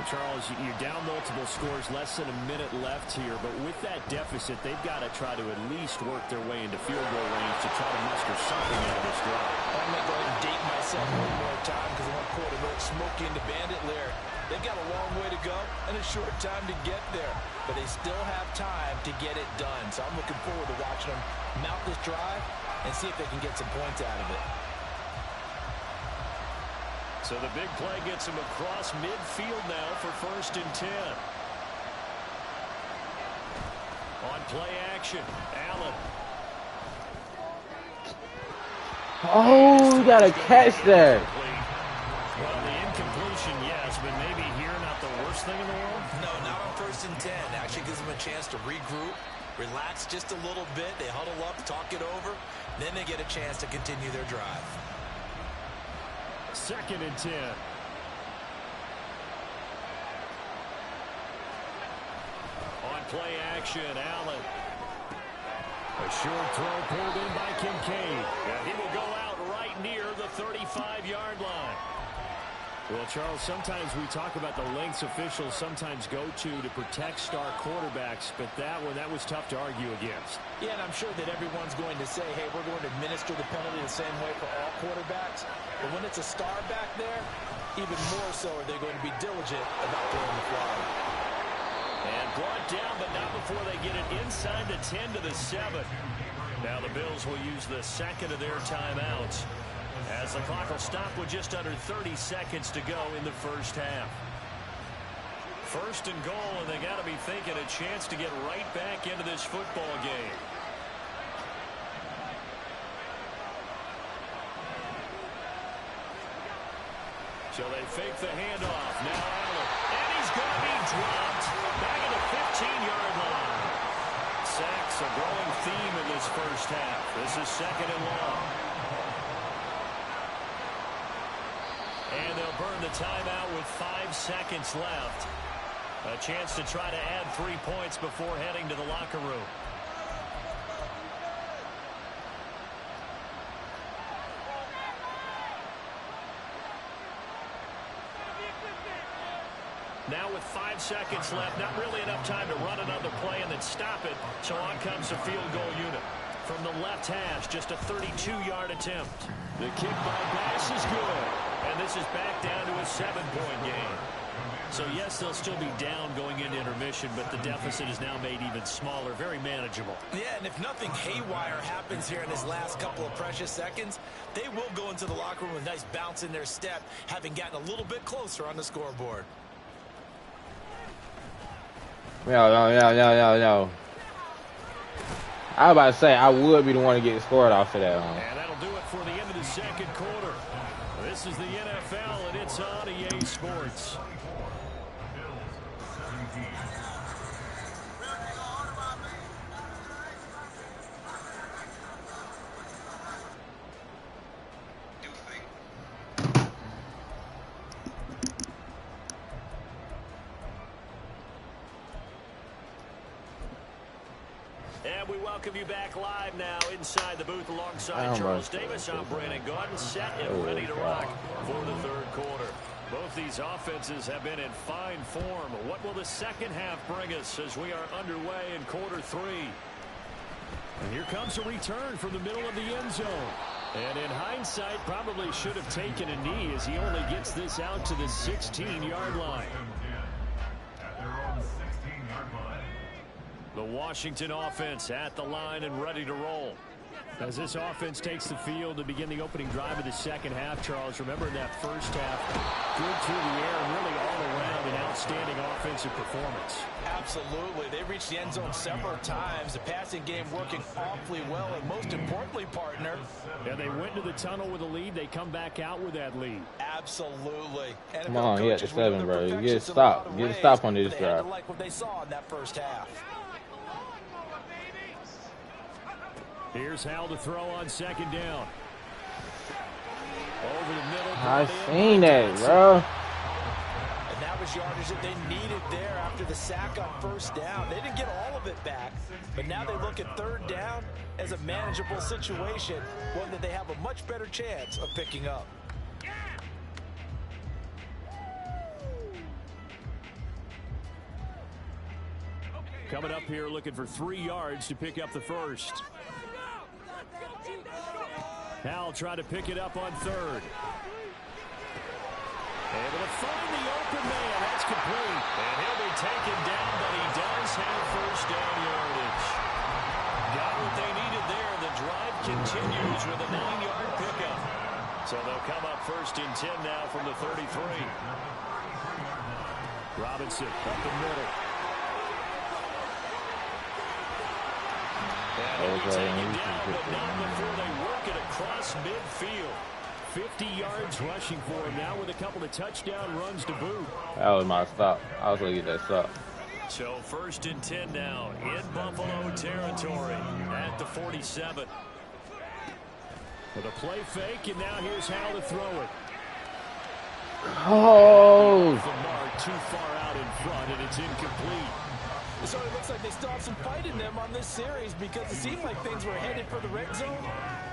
Speaker 9: Charles, you're down multiple scores, less than a minute left here, but with that deficit, they've got to try to at least work their way into field goal range to try to muster something out of this drive.
Speaker 11: I'm going to go ahead and date myself one more time, because I want quarterback Smokey into Bandit Lair. They've got a long way to go and a short time to get there, but they still have time to get it done. So I'm looking forward to watching them mount this drive and see if they can get some points out of it.
Speaker 9: So the big play gets him across midfield now for 1st and 10. On play action, Allen.
Speaker 10: Oh, you got to catch that.
Speaker 9: Well, the incompletion, yes, but maybe here not the worst thing in the world?
Speaker 11: No, not on 1st and 10. Actually gives them a chance to regroup, relax just a little bit. They huddle up, talk it over. Then they get a chance to continue their drive.
Speaker 9: 2nd and 10. On play action, Allen. A short throw pulled in by Kincaid. And he will go out right near the 35-yard line. Well, Charles, sometimes we talk about the lengths officials sometimes go to protect star quarterbacks, but that was tough to argue against.
Speaker 11: Yeah, and I'm sure that everyone's going to say, hey, we're going to administer the penalty the same way for all quarterbacks. But when it's a star back there, even more so are they going to be diligent about throwing the flag.
Speaker 9: And brought down, but not before they get it inside the 10 to the 7. Now the Bills will use the second of their timeouts, as the clock will stop with just under 30 seconds to go in the first half. 1st and goal, and they got to be thinking a chance to get right back into this football game. So they fake the handoff. Now Allen. And he's going to be dropped back at the 15-yard line. Sacks a growing theme in this first half. This is 2nd and long. And they'll burn the timeout with 5 seconds left. A chance to try to add 3 points before heading to the locker room. Now with 5 seconds left, not really enough time to run another play and then stop it. So on comes the field goal unit. From the left hash, just a 32-yard attempt. The kick by Bass is good. And this is back down to a 7-point game. So yes, they'll still be down going into intermission, but the deficit is now made even smaller, very manageable.
Speaker 11: Yeah, and if nothing haywire happens here in his last couple of precious seconds, they will go into the locker room with a nice bounce in their step, having gotten a little bit closer on the scoreboard.
Speaker 10: Yo. I was about to say, I would be the one to get scored off of that.
Speaker 9: And that'll do it for the end of the second quarter. This is the NFL, and it's on EA Sports. And we welcome you back live now inside the booth alongside Charles Davis. I'm Brandon Gordon, set and ready to rock for the third quarter. Both these offenses have been in fine form. What will the second half bring us as we are underway in quarter 3? And here comes a return from the middle of the end zone. And in hindsight, probably should have taken a knee as he only gets this out to the 16-yard line. The Washington offense at the line and ready to roll. As this offense takes the field to begin the opening drive of the second half, Charles, remember that first half, good through the air and really all around an outstanding offensive performance.
Speaker 11: Absolutely. They reached the end zone several times. The passing game working awfully well, and most importantly, partner.
Speaker 9: Yeah, they went to the tunnel with a lead. They come back out with that lead.
Speaker 11: Absolutely.
Speaker 10: Come on, he at the 7, bro. Get a stop. Get a stop on this drive.
Speaker 11: They like what they saw in that first half.
Speaker 9: Here's Hal to throw on second down. Over the middle.
Speaker 10: I seen that, bro.
Speaker 11: And that was yardage that they needed there after the sack on first down. They didn't get all of it back, but now they look at third down as a manageable situation, one that they have a much better chance of picking up.
Speaker 9: Coming up here looking for 3 yards to pick up the first. Hal try to pick it up on third. Able to find the open man. That's complete. And he'll be taken down, but he does have first down yardage. Got what they needed there. The drive continues with a 9-yard pickup. So they'll come up first and 10 now from the 33. Robinson up the middle. And he'll be taken down, but not before they work it across midfield. 50 yards rushing for him now with a couple of touchdown runs to boot.
Speaker 10: That was my stop. I was going to get that stop.
Speaker 9: So first and 10 now in Buffalo territory at the 47. With a play fake, and now here's how to throw it.
Speaker 10: Oh!
Speaker 9: The mark too far out in front, and it's incomplete.
Speaker 11: So it looks like they still have some fight in them on this series because it seemed like things were headed for the red zone.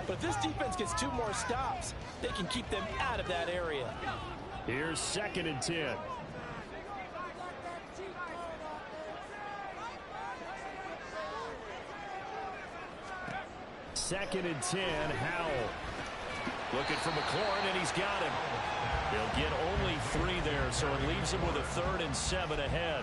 Speaker 11: But if this defense gets 2 more stops, they can keep them out of that area.
Speaker 9: Here's second and 10. Second and 10, Howell. Looking for McLaurin, and he's got him. He'll get only 3 there, so it leaves him with a 3rd and 7 ahead.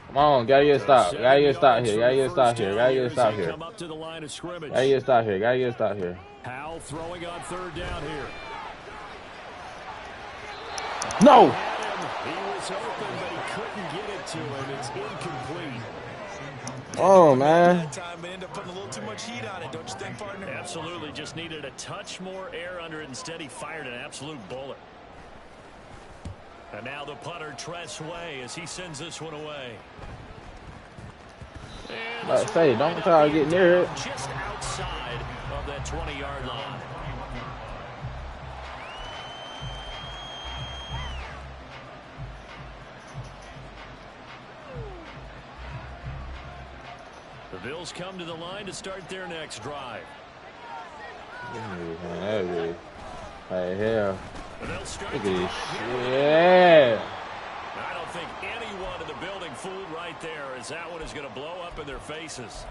Speaker 10: Come on, gotta get a stop. Gotta get a stop here. Gotta get a stop here. Gotta get a stop here.
Speaker 9: Come up to the line of scrimmage.
Speaker 10: Gotta get a stop here. Gotta get a stop here.
Speaker 9: Howell throwing on 3rd down here.
Speaker 10: No!
Speaker 9: He was open, but he couldn't get it to him. It's incomplete.
Speaker 10: Oh, man.
Speaker 11: That time it ended up putting a little too much heat on it, don't you think, partner?
Speaker 9: Absolutely. Just needed a touch more air under it. Instead, he fired an absolute bullet. And now the punter, Tress Way, as he sends this one away.
Speaker 10: I say, don't try to get near it.
Speaker 9: Just outside of that 20-yard line. The Bills come to the line to start their next drive.
Speaker 10: Right here.
Speaker 9: Look
Speaker 10: at this. Yeah.
Speaker 9: I don't think anyone in the building fooled right there, as that one is going to blow up in their faces.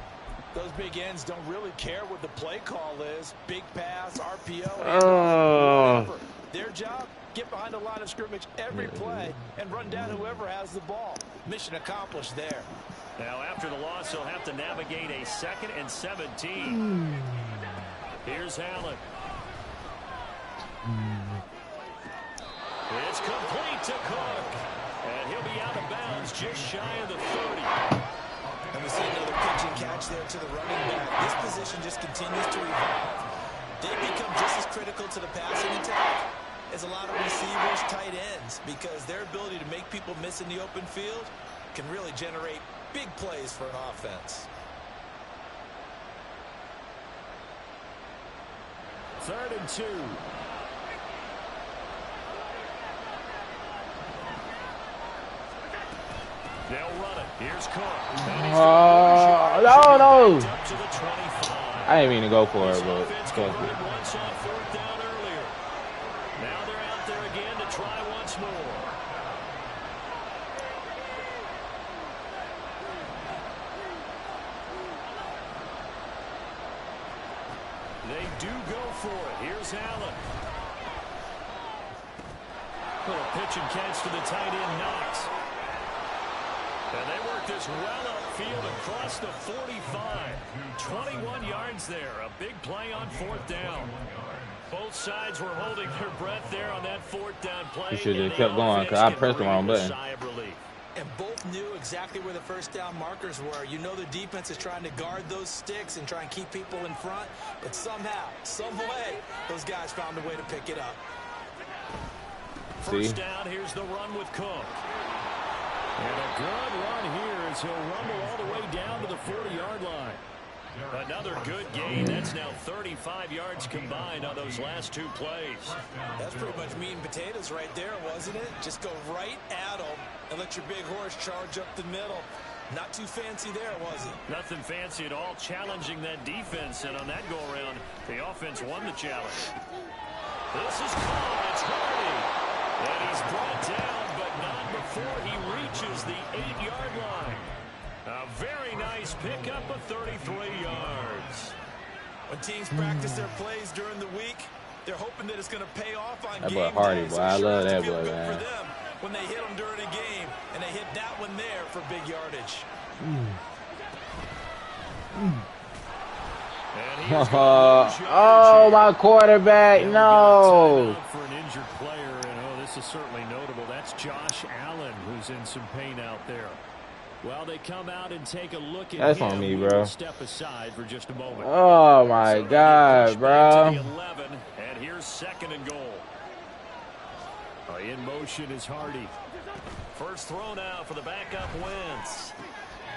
Speaker 11: Those big ends don't really care what the play call is. Big pass, RPO, their job, get behind the line of scrimmage every play and run down whoever has the ball. Mission accomplished there.
Speaker 9: Now, after the loss, he'll have to navigate a 2nd and 17. Here's Allen. It's complete to Cook. And he'll be out of bounds just shy of the 30.
Speaker 11: And we see another pitch and catch there to the running back. This position just continues to evolve. They become just as critical to the passing attack as a lot of receivers, tight ends, because their ability to make people miss in the open field can really generate big plays for an offense.
Speaker 9: 3rd and 2. They'll run it. Here's Cook.
Speaker 10: No. I didn't mean to go for it, but it's good.
Speaker 9: Once on 4th down earlier. Now they're out there again to try once more. They do go for it. Here's Allen. Little pitch and catch to the tight end, Knox. And they work this well upfield across the 45. 21 yards there. A big play on 4th down. Both sides were holding their breath there on that 4th down play.
Speaker 10: You should have kept going because I pressed the wrong button.
Speaker 11: And both knew exactly where the 1st down markers were. You know the defense is trying to guard those sticks and try and keep people in front. But somehow, some way, those guys found a way to pick it up.
Speaker 9: First down, here's the run with Cook. And a good run here as he'll rumble all the way down to the 40-yard line. Another good gain. That's now 35 yards combined on those last 2 plays.
Speaker 11: That's pretty much meat and potatoes right there, wasn't it? Just go right at them and let your big horse charge up the middle. Not too fancy there, was it?
Speaker 9: Nothing fancy at all, challenging that defense. And on that go-around, the offense won the challenge. This is caught. It's Hardy. And he's brought down, but not before he reaches the 8-yard line. A very nice pickup of 33 yards.
Speaker 11: When teams practice their plays during the week, they're hoping that it's going to pay off on
Speaker 10: that
Speaker 11: game
Speaker 10: boy Hardy,
Speaker 11: day.
Speaker 10: boy. I love that boy, man.
Speaker 11: when they hit them during a game, and they hit that one there for big yardage.
Speaker 10: Oh, my quarterback, no.
Speaker 9: For an injured player, and this is certainly notable. That's Josh Allen, who's in some pain out there. Well, they come out and take a look at
Speaker 10: That's
Speaker 9: him.
Speaker 10: on me, bro.
Speaker 9: Step aside for just a moment.
Speaker 10: Oh, my God, bro.
Speaker 9: 11, and here's 2nd and goal. In motion is Hardy. First throw now for the backup Wentz.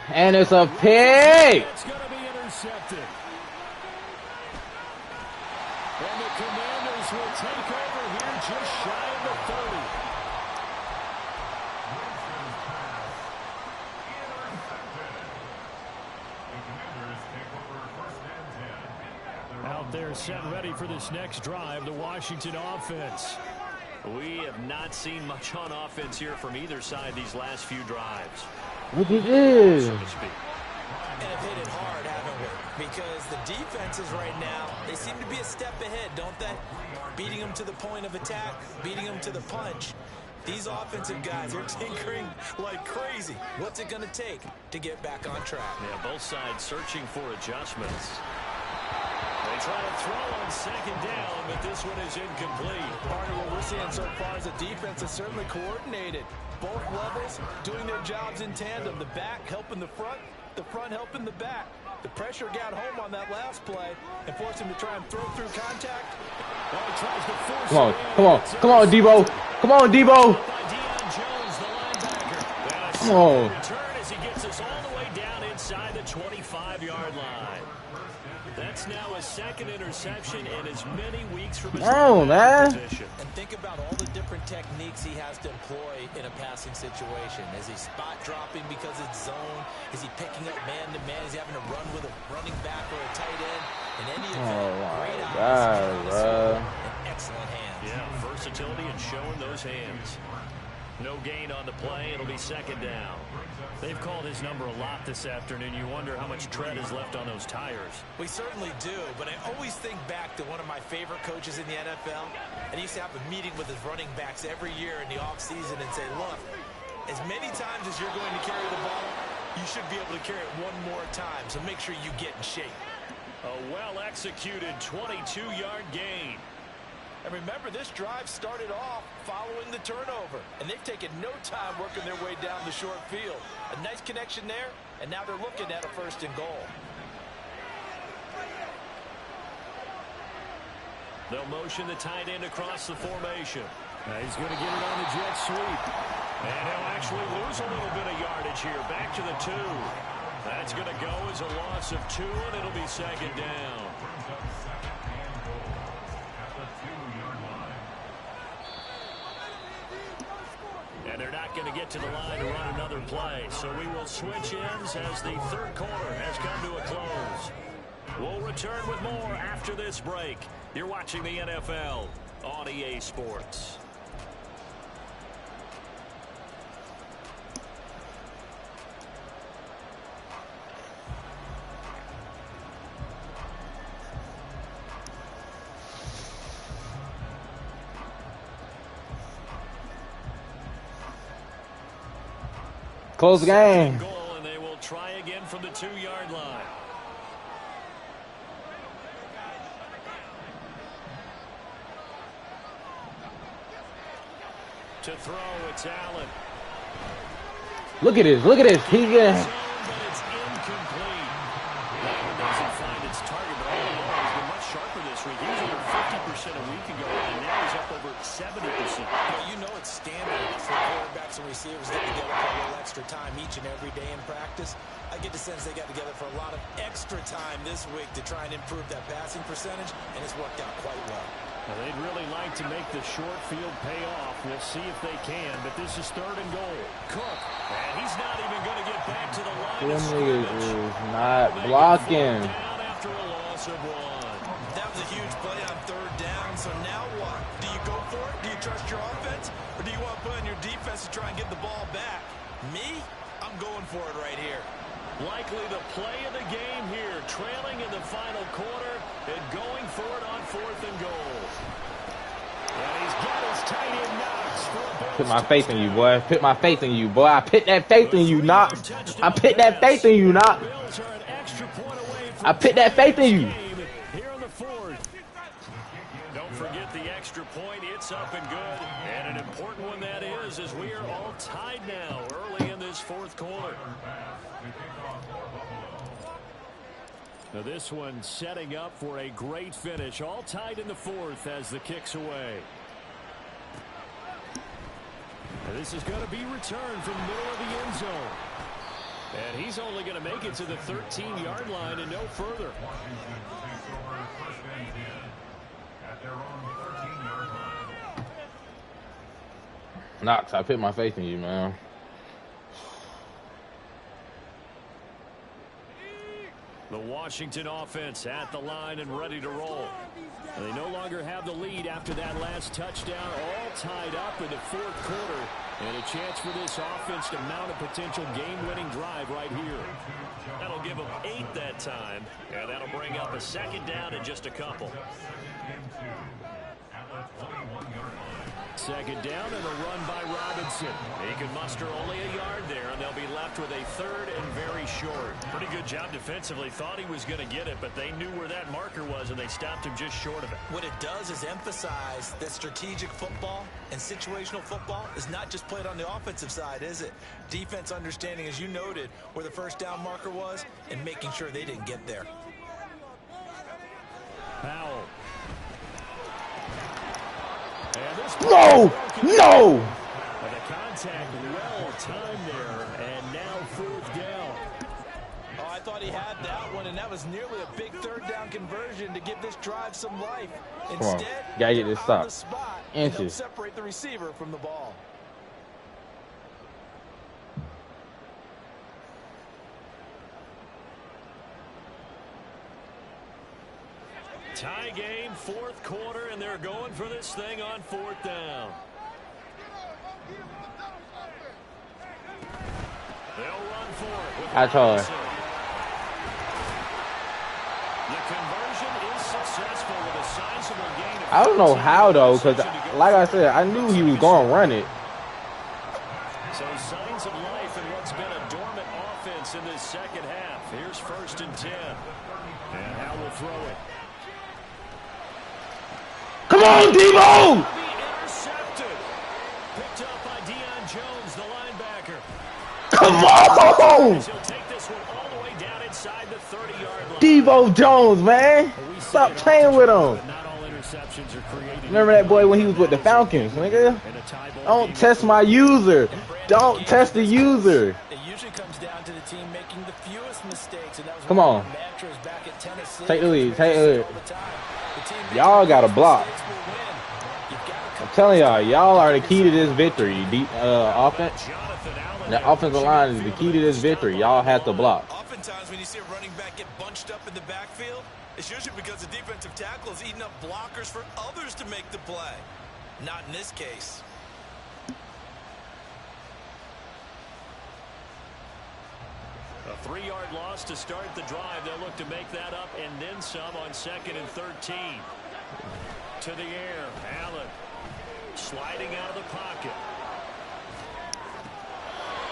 Speaker 10: And it's a pick.
Speaker 9: It's going to be intercepted. And the Commanders will take over here just shy of the 30. Out there set ready for this next drive, the Washington offense. We have not seen much on offense here from either side these last few drives.
Speaker 10: Look at this.
Speaker 11: And have hit it hard, haven't we? Because the defenses right now, they seem to be a step ahead, don't they? Beating them to the point of attack, beating them to the punch. These offensive guys, they're tinkering like crazy. What's it going to take to get back on track?
Speaker 9: Yeah, both sides searching for adjustments. They try to throw on 2nd down, but this one is incomplete.
Speaker 11: Part of what we're seeing so far is the defense is certainly coordinated. Both levels doing their jobs in tandem. The back helping the front helping the back. The pressure got home on that last play and forced him to try and throw through contact.
Speaker 9: Well, he tries to force
Speaker 10: Come on, come on, come on, Debo. Come on, Debo. Come on.
Speaker 9: Return as he gets us all the way down inside the 25-yard line. That's now a 2nd interception in as many weeks from his position.
Speaker 11: And think about all the different techniques he has to employ in a passing situation. Is he spot dropping because it's zone? Is he picking up man-to-man? Is he having to run with a running back or a tight end? In any event, great eyes, and excellent hands.
Speaker 9: Yeah, versatility and showing those hands. No gain on the play. It'll be 2nd down. They've called his number a lot this afternoon. You wonder how much tread is left on those tires.
Speaker 11: We certainly do, but I always think back to one of my favorite coaches in the NFL. And he used to have a meeting with his running backs every year in the offseason and say, look, as many times as you're going to carry the ball, you should be able to carry it one more time, so make sure you get in shape.
Speaker 9: A well-executed 22-yard gain.
Speaker 11: And remember, this drive started off following the turnover. And they've taken no time working their way down the short field. A nice connection there, and now they're looking at a 1st and goal.
Speaker 9: They'll motion the tight end across the formation. Now he's going to get it on the jet sweep. And he'll actually lose a little bit of yardage here. Back to the 2. That's going to go as a loss of 2, and it'll be 2nd down. And they're not going to get to the line to run another play. So we will switch ends as the 3rd quarter has come to a close. We'll return with more after this break. You're watching the NFL on EA Sports.
Speaker 10: Close game.
Speaker 9: Goal, and they will try again from the 2-yard line. To throw, it's Allen.
Speaker 10: Look at this. Look at this. He's getting.
Speaker 9: But it's incomplete. Allen doesn't find its target, but all in all, he's been much sharper this week. He was over 50% a week ago, and now he's up over 70%.
Speaker 11: Well, you know it's standard for quarterbacks and receivers to get together for a little extra time each and every day in practice. I get the sense they got together for a lot of extra time this week to try and improve that passing percentage, and it's worked out quite well.
Speaker 9: Well, they'd really like to make the short field pay off. We'll see if they can, but this is 3rd and goal. Cook, and he's not even going to get back to the line.
Speaker 10: Them niggas is not blocking.
Speaker 9: Down after a loss of 1.
Speaker 11: That was a huge play on 3rd down, so now what? Do you go for it? Do you trust your offense? Or do you want to put on your defense to try and get the ball back? Me? I'm going for it right here.
Speaker 9: Likely the play of the game here, trailing in the final quarter and going for it on 4th and goal. And he's got his tight end Knox for a big
Speaker 10: put my faith in you, boy. Put my faith in you, boy. I put that faith in you, Knox. I put that faith in you, Knox. I put that faith in you.
Speaker 9: Here in the fourth. Don't forget the extra point. It's up and good. And an important one that is, as we are all tied now early in this fourth quarter. Now this one setting up for a great finish. All tied in the fourth as the kick's away. And this is going to be returned from the middle of the end zone. And he's only going to make it to the 13-yard line and no further.
Speaker 10: Knox, I put my faith in you, man.
Speaker 9: The Washington offense at the line and ready to roll. And they no longer have the lead after that last touchdown, all tied up in the fourth quarter. And a chance for this offense to mount a potential game-winning drive right here. That'll give them 8 that time, and that'll bring up a second down in just a couple. Second down and a run by Robinson. He can muster only a yard there, and they'll be left with a third and very short. Pretty good job defensively. Thought he was going to get it, but they knew where that marker was, and they stopped him just short of it.
Speaker 11: What it does is emphasize that strategic football and situational football is not just played on the offensive side, is it? Defense understanding, as you noted, where the first down marker was and making sure they didn't get there.
Speaker 9: Powell.
Speaker 10: No! No!
Speaker 9: But the contact well timed there, and now fourth down.
Speaker 11: Oh, I thought he had that one, and that was nearly a big third down conversion to give this drive some life. Instead,
Speaker 10: gotta get this
Speaker 11: on the
Speaker 10: stop.
Speaker 11: spot,
Speaker 10: Inches.
Speaker 11: separate the receiver from the ball.
Speaker 9: Tie game, fourth quarter, and they're going for this thing on fourth down. They'll run for it.
Speaker 10: I told her.
Speaker 9: The conversion is successful with a sizable gain.
Speaker 10: I don't know how, though, because, like I said, I knew he was going to run it.
Speaker 9: So signs of life in what's been a dormant offense in this second half. Here's 1st and 10. And how will throw it.
Speaker 10: Come on, Devo!
Speaker 9: Intercepted. Picked up by Deion Jones, the linebacker.
Speaker 10: Come on!
Speaker 9: He'll take this one all the way down inside the 30-yard line.
Speaker 10: Devo Jones, man. Stop playing with him.
Speaker 9: Not all interceptions are created.
Speaker 10: Remember that boy when he was with the Falcons, nigga? Don't test my user. Don't test the user.
Speaker 11: It usually comes down to the team making the fewest mistakes, and that was
Speaker 10: Come
Speaker 11: one
Speaker 10: on.
Speaker 11: of the mantras back at Tennessee.
Speaker 10: Take the lead. Take the lead. Y'all got to block. I'm telling y'all are the key to this victory. Offense. The offensive line is the key to this victory. Y'all have to block.
Speaker 11: Oftentimes when you see a running back get bunched up in the backfield, it's usually because the defensive tackle is eating up blockers for others to make the play. Not in this case.
Speaker 9: A 3-yard loss to start the drive. They'll look to make that up and then some on 2nd and 13. To the air. Allen sliding out of the pocket.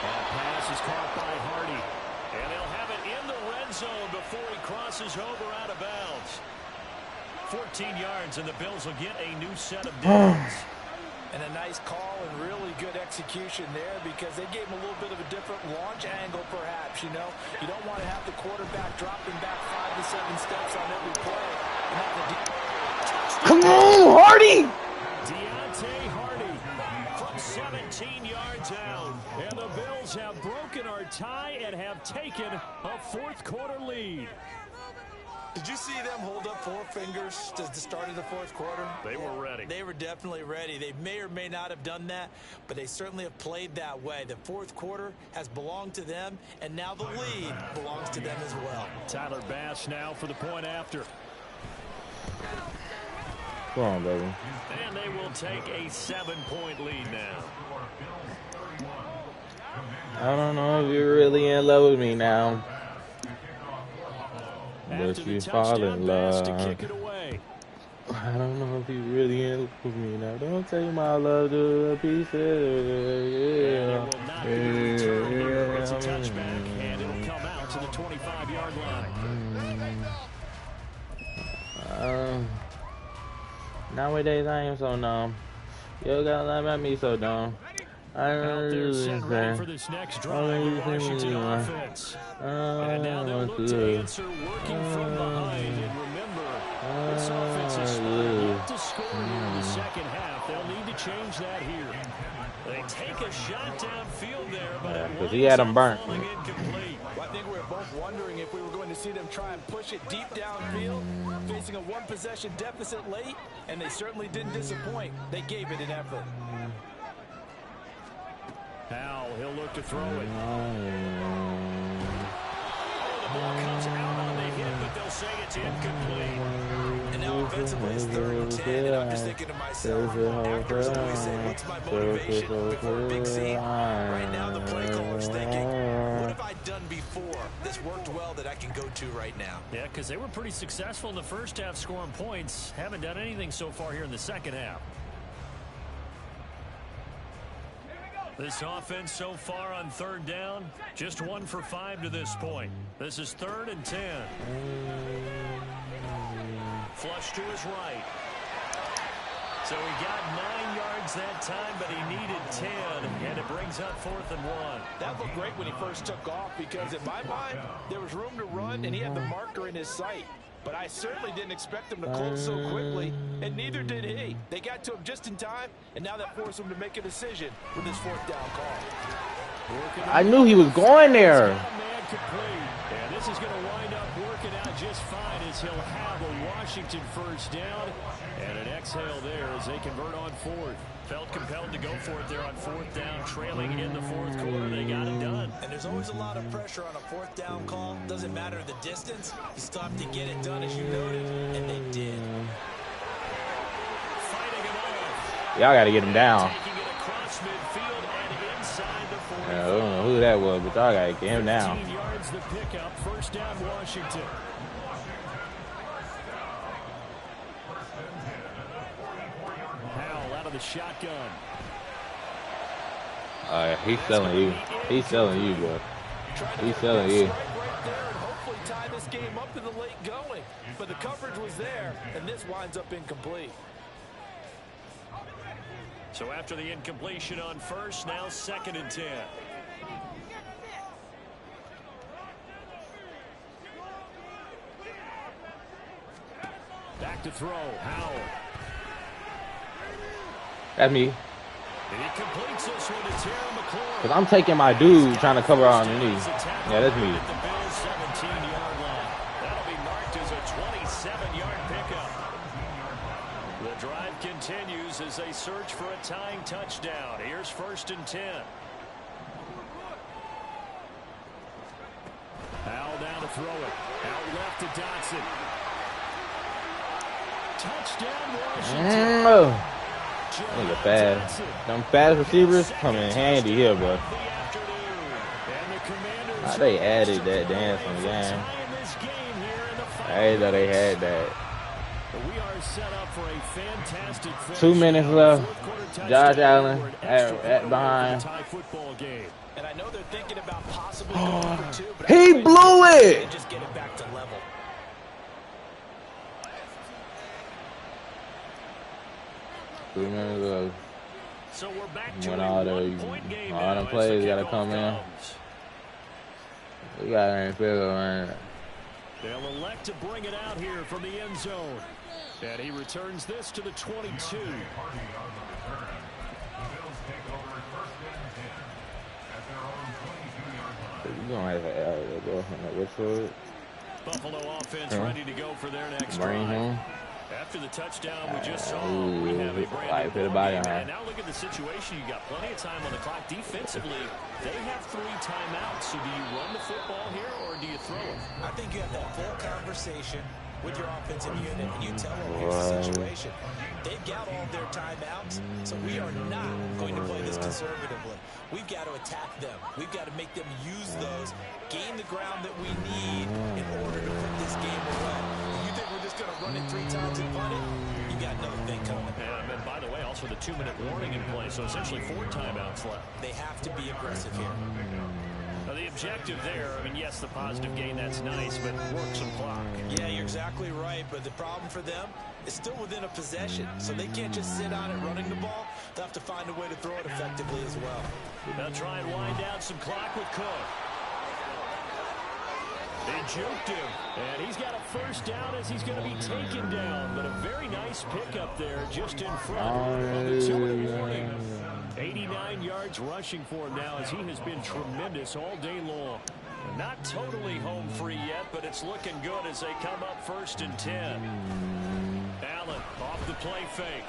Speaker 9: That pass is caught by Hardy. And they'll have it in the red zone before he crosses over out of bounds. 14 yards, and the Bills will get a new set of downs.
Speaker 11: And a nice call and really good execution there because they gave him a little bit of a different launch angle perhaps, you know. You don't want to have the quarterback dropping back 5 to 7 steps on every play. And have the
Speaker 10: Come on, Hardy!
Speaker 9: Deontay Hardy from 17 yards out. And the Bills have broken our tie and have taken a fourth quarter lead.
Speaker 11: Did you see them hold up 4 fingers to the start of the fourth quarter?
Speaker 9: They were ready.
Speaker 11: They were definitely ready. They may or may not have done that, but they certainly have played that way. The fourth quarter has belonged to them, and now the lead belongs to them as well.
Speaker 9: Tyler Bass now for the point after.
Speaker 10: Come on, baby.
Speaker 9: And they will take a 7-point lead now.
Speaker 10: I don't know if you're really in love with me now. But you fall in love.
Speaker 9: To kick it away.
Speaker 10: I don't know if you really in love with me now. Don't take my love to pieces. Yeah.
Speaker 9: Will not be a return here. It's a touchback, and it'll come out to the 25-yard line.
Speaker 10: Nowadays, I am so dumb. You gotta laugh at me so dumb.
Speaker 9: Out there set ready for this next drive, the Washington offense. And now they'll look to answer working from behind. And remember, this offense is yet to score here in the second half. They'll need to change that here. They take a shot downfield there, but
Speaker 10: because he had him burnt.
Speaker 11: Well, I think we were both wondering if we were going to see them try and push it deep downfield, facing a one-possession deficit late, and they certainly didn't disappoint. They gave it an effort.
Speaker 9: Howell, he'll look to throw it. Oh, the ball comes out on the hit, but they'll say it's incomplete.
Speaker 11: And now offensively it's 3rd and 10, and I'm just thinking to myself, after his play, say, what's my motivation before a big scene? Right now the play caller's thinking, what have I done before? This worked well that I can go to right now.
Speaker 9: Yeah, because they were pretty successful in the first half scoring points. Haven't done anything so far here in the second half. This offense so far on 3rd down, just 1 for 5 to this point. This is 3rd and 10. Flush to his right. So he got 9 yards that time, but he needed 10, and it brings up 4th and 1.
Speaker 11: That looked great when he first took off because in my mind, there was room to run, and he had the marker in his sight. But I certainly didn't expect him to close so quickly, and neither did he. They got to him just in time, and now that forced him to make a decision with his 4th down call.
Speaker 10: I knew he was going there.
Speaker 9: And this is going to wind up working out just fine as he'll have a Washington 1st down. And an exhale there as they convert on 4th. Felt compelled to go for it there on 4th down, trailing in the 4th quarter. They got it done.
Speaker 11: And there's always a lot of pressure on a 4th down call. Doesn't matter the distance. You still have to get it done, as you noted, and they did.
Speaker 9: Fighting him off.
Speaker 10: Y'all got to get him down.
Speaker 9: Taking it across midfield and inside the 40.
Speaker 10: I don't know who that was, but y'all got to get him down.
Speaker 9: 15 yards the pickup. 1st down, Washington. The shotgun.
Speaker 10: He's selling you. He's selling you, bro. He's selling you.
Speaker 11: Hopefully tie this game up in the late going. But the coverage was there, and this winds up incomplete.
Speaker 9: So after the incompletion on 1st, now 2nd and 10. Back to throw. Howell.
Speaker 10: That's me.
Speaker 9: And he completes this one to Terry McLaurin.
Speaker 10: Because I'm taking my dude trying to cover out underneath. Yeah, that's me.
Speaker 9: At the Bills' 17-yard line. That'll be marked as a 27-yard pickup. The drive continues as they search for a tying touchdown. Here's 1st and 10. Howell down to throw it. Out left to Dotson. Touchdown, Washington.
Speaker 10: Look at fast. Them fast receivers come in handy here, bro. They added that dance on the game. I thought they had that.
Speaker 9: We are set up for a fantastic
Speaker 10: 2 minutes left. Josh Allen at behind.
Speaker 11: And I know they're thinking about possibly going for 2, but
Speaker 10: he blew it.
Speaker 11: Just get it back to level.
Speaker 9: So we're back to
Speaker 10: when all them plays gotta come in. We got an field goal, man.
Speaker 9: They'll elect to bring it out here from the end zone. And he returns this to the 22.
Speaker 10: You're going to have to go on the whistle.
Speaker 9: Buffalo offense ready to go for their next
Speaker 10: Bring
Speaker 9: drive.
Speaker 10: him.
Speaker 9: After the touchdown we just saw, we have a brand new ball game. And now look at the situation. You got plenty of time on the clock. Defensively, they have 3 timeouts. So do you run the football here or do you throw it?
Speaker 11: I think you have that full conversation with your offensive unit, and you tell them here's the situation. They've got all their timeouts, so we are not going to play this conservatively. We've got to attack them. We've got to make them use those, gain the ground that we need in order to put this game away. You think we're just going to run it 3 times and punt it? You got another thing coming.
Speaker 9: And by the way, also the 2-minute warning in play, so essentially 4 timeouts left.
Speaker 11: They have to be aggressive here.
Speaker 9: Now the objective there, I mean, yes, the positive gain, that's nice, but work some clock.
Speaker 11: Yeah, you're exactly right, but the problem for them is still within a possession, so they can't just sit on it running the ball. They'll have to find a way to throw it effectively as well.
Speaker 9: They'll try and wind down some clock with Cook. They juked him, and he's got a first down as he's going to be taken down, but a very nice pickup there just in front of the 2-minute warning. 89 yards rushing for him now as he has been tremendous all day long. Not totally home free yet, but it's looking good as they come up 1st and 10. Allen off the play fake.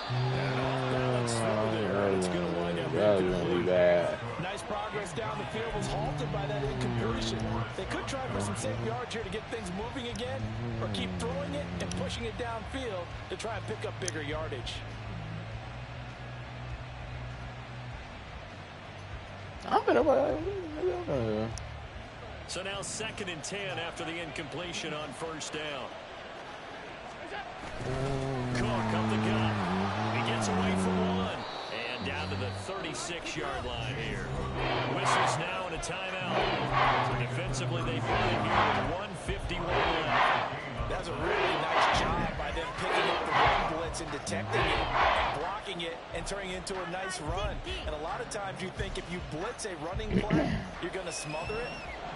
Speaker 9: And off balance through there. It's going to wind up incomplete.
Speaker 11: Nice progress down the field was halted by that incompletion. They could try for some safe yards here to get things moving again, or keep throwing it and pushing it downfield to try and pick up bigger yardage.
Speaker 9: So now 2nd and 10 after the incompletion on 1st down. Cook up the gut. He gets away from one. And down to the 36-yard line here. Whistles now and a timeout. So defensively, they've won it here with 1:51 left.
Speaker 11: That's a really nice job by them picking up the run blitz and detecting it and blocking it and turning it into a nice run. And a lot of times you think if you blitz a running play, you're going to smother it.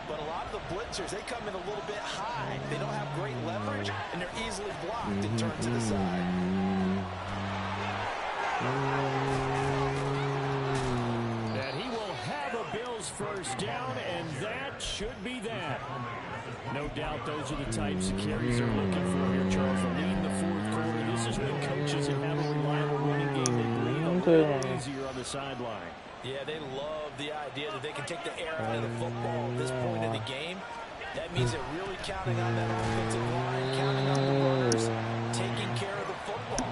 Speaker 11: But a lot of the blitzers, they come in a little bit high. They don't have great leverage, and they're easily blocked and turned to the side.
Speaker 9: And he will have a Bills first down, and that should be that. No doubt those are the types of carries they're looking for here, Charles. To lead the 4th quarter. This is when coaches that have a reliable running game, they breathe a little easier on the sideline.
Speaker 11: Yeah, they love the idea that they can take the air out of the football at this point in the game. That means they're really counting on that offensive line, counting on the runners, taking care of the football.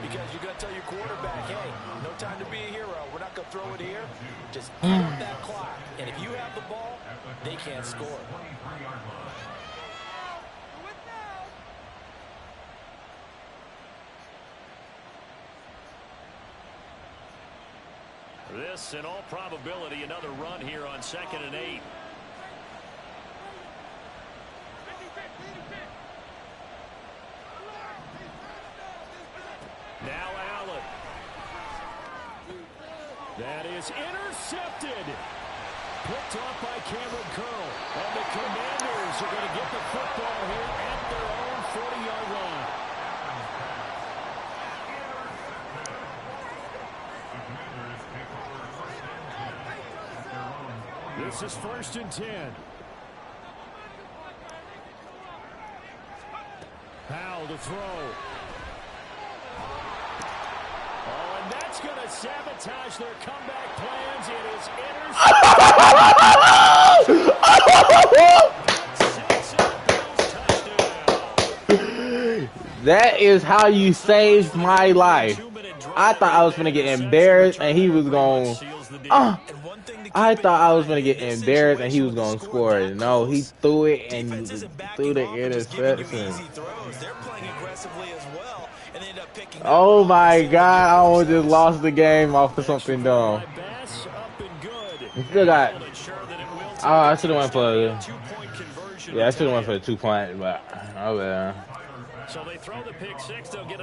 Speaker 11: Because you're going to tell your quarterback, hey, no time to be a hero. We're not going to throw it here. Just eat up that clock. And if you have the ball, they can't score.
Speaker 9: This, in all probability, another run here on 2nd and 8. Now Allen. That is intercepted. Picked off by Cameron Curl. And the Commanders are going to get the football here at their own 40-yard line. This is 1st and 10. Powell to throw. Oh, and that's going to sabotage their comeback plans. It is intercepted.
Speaker 10: That is how you saved my life. I thought I was going to get embarrassed and he was going I thought I was going to get embarrassed and he was going to score. No, he threw it and threw the interception. Oh my God, I almost just lost the game off of something dumb. He still got... Oh, I should have went for... Yeah, I should have went for the 2-point, but... Oh, well.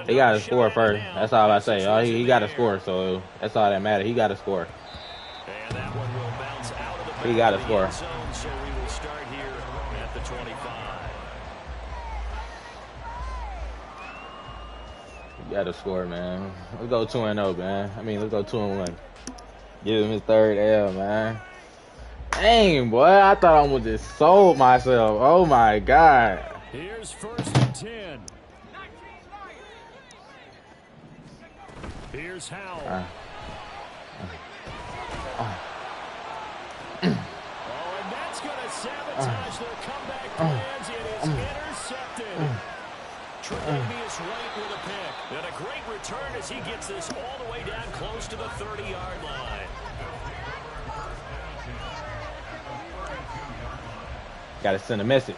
Speaker 10: He got to score first. That's all I say. Oh, he got to score, so that's all that matters. He got to score. He got to score.
Speaker 9: So we will start here at the 25.
Speaker 10: You got to score, man. Let's go 2-0, man. I mean, let's go 2-1. Give him his 3rd L, man. Dang, boy. I thought I almost just sold myself. Oh, my God.
Speaker 9: Here's 1st and 10. Here's Howell. And that's going to sabotage their comeback plans. It is intercepted. Tre'Davious White with a pick. And a great return as he gets this all the way down close to the 30-yard line.
Speaker 10: Got to send a message.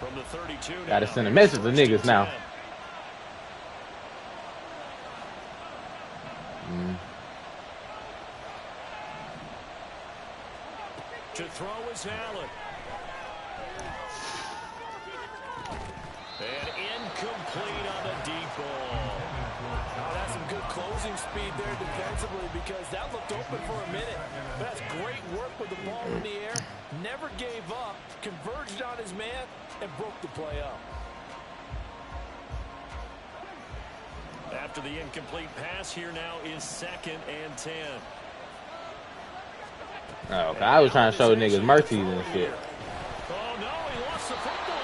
Speaker 9: From the 32 now.
Speaker 10: Gotta send a message to niggas now.
Speaker 9: To throw is Allen. And incomplete on the deep ball.
Speaker 11: Oh, that's some good closing speed there defensively because that looked open for a minute. But that's great work with the ball in the air. Never gave up, converged on his man, and broke the play up.
Speaker 9: After the incomplete pass, here now is 2nd and 10.
Speaker 10: Oh, okay. I was trying to show niggas mercy and shit.
Speaker 9: Oh, no, he lost the football.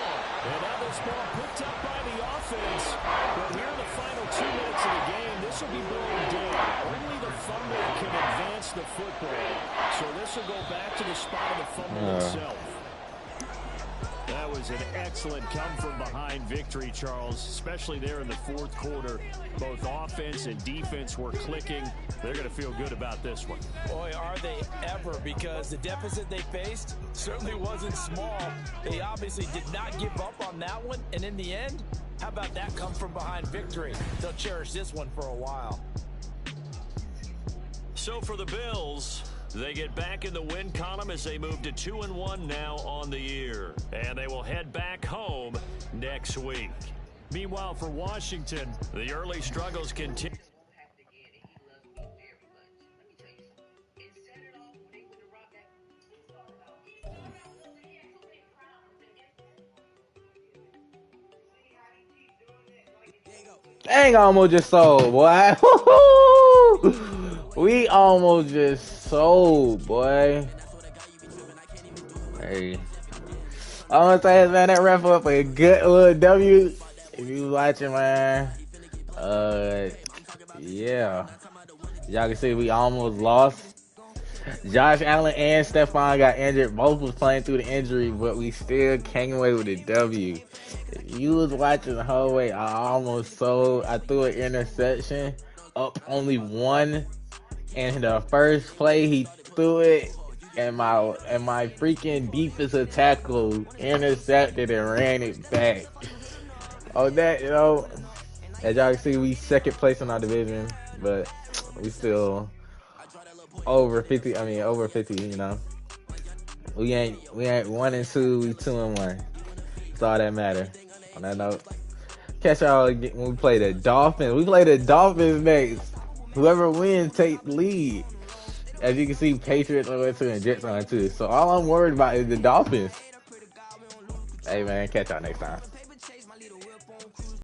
Speaker 9: And now this ball picked up by the offense. But here in the final 2 minutes of the game, this will be blown dead. Only the fumble can advance the football. So this will go back to the spot of the fumble itself. That was an excellent come-from-behind victory, Charles, especially there in the 4th quarter. Both offense and defense were clicking. They're going to feel good about this one.
Speaker 11: Boy, are they ever, because the deficit they faced certainly wasn't small. They obviously did not give up on that one, and in the end, how about that come-from-behind victory? They'll cherish this one for a while.
Speaker 9: So for the Bills, they get back in the win column as they move to 2-1 now on the year. And they will head back home next week. Meanwhile, for Washington, the early struggles continue.
Speaker 10: Dang, I almost just sold, boy. We almost just sold, boy. Hey. I want to say, man, that ref up a good little W. If you watching, man. Yeah. Y'all can see we almost lost. Josh Allen and Stephon got injured. Both was playing through the injury, but we still came away with a W. If you was watching the whole way, I almost sold. I threw an interception up only 1. And the first play he threw it, and my freaking defensive tackle intercepted and ran it back. Oh, that, you know, as y'all can see, we 2nd place in our division, but we still over 50. I mean, over 50. You know, we ain't 1-2. We 2-1. That's all that matter. On that note, catch y'all when we play the Dolphins. We play the Dolphins next. Whoever wins, take the lead. As you can see, Patriots on 2 and Jets on 2. So all I'm worried about is the Dolphins. Hey, man, catch y'all next time.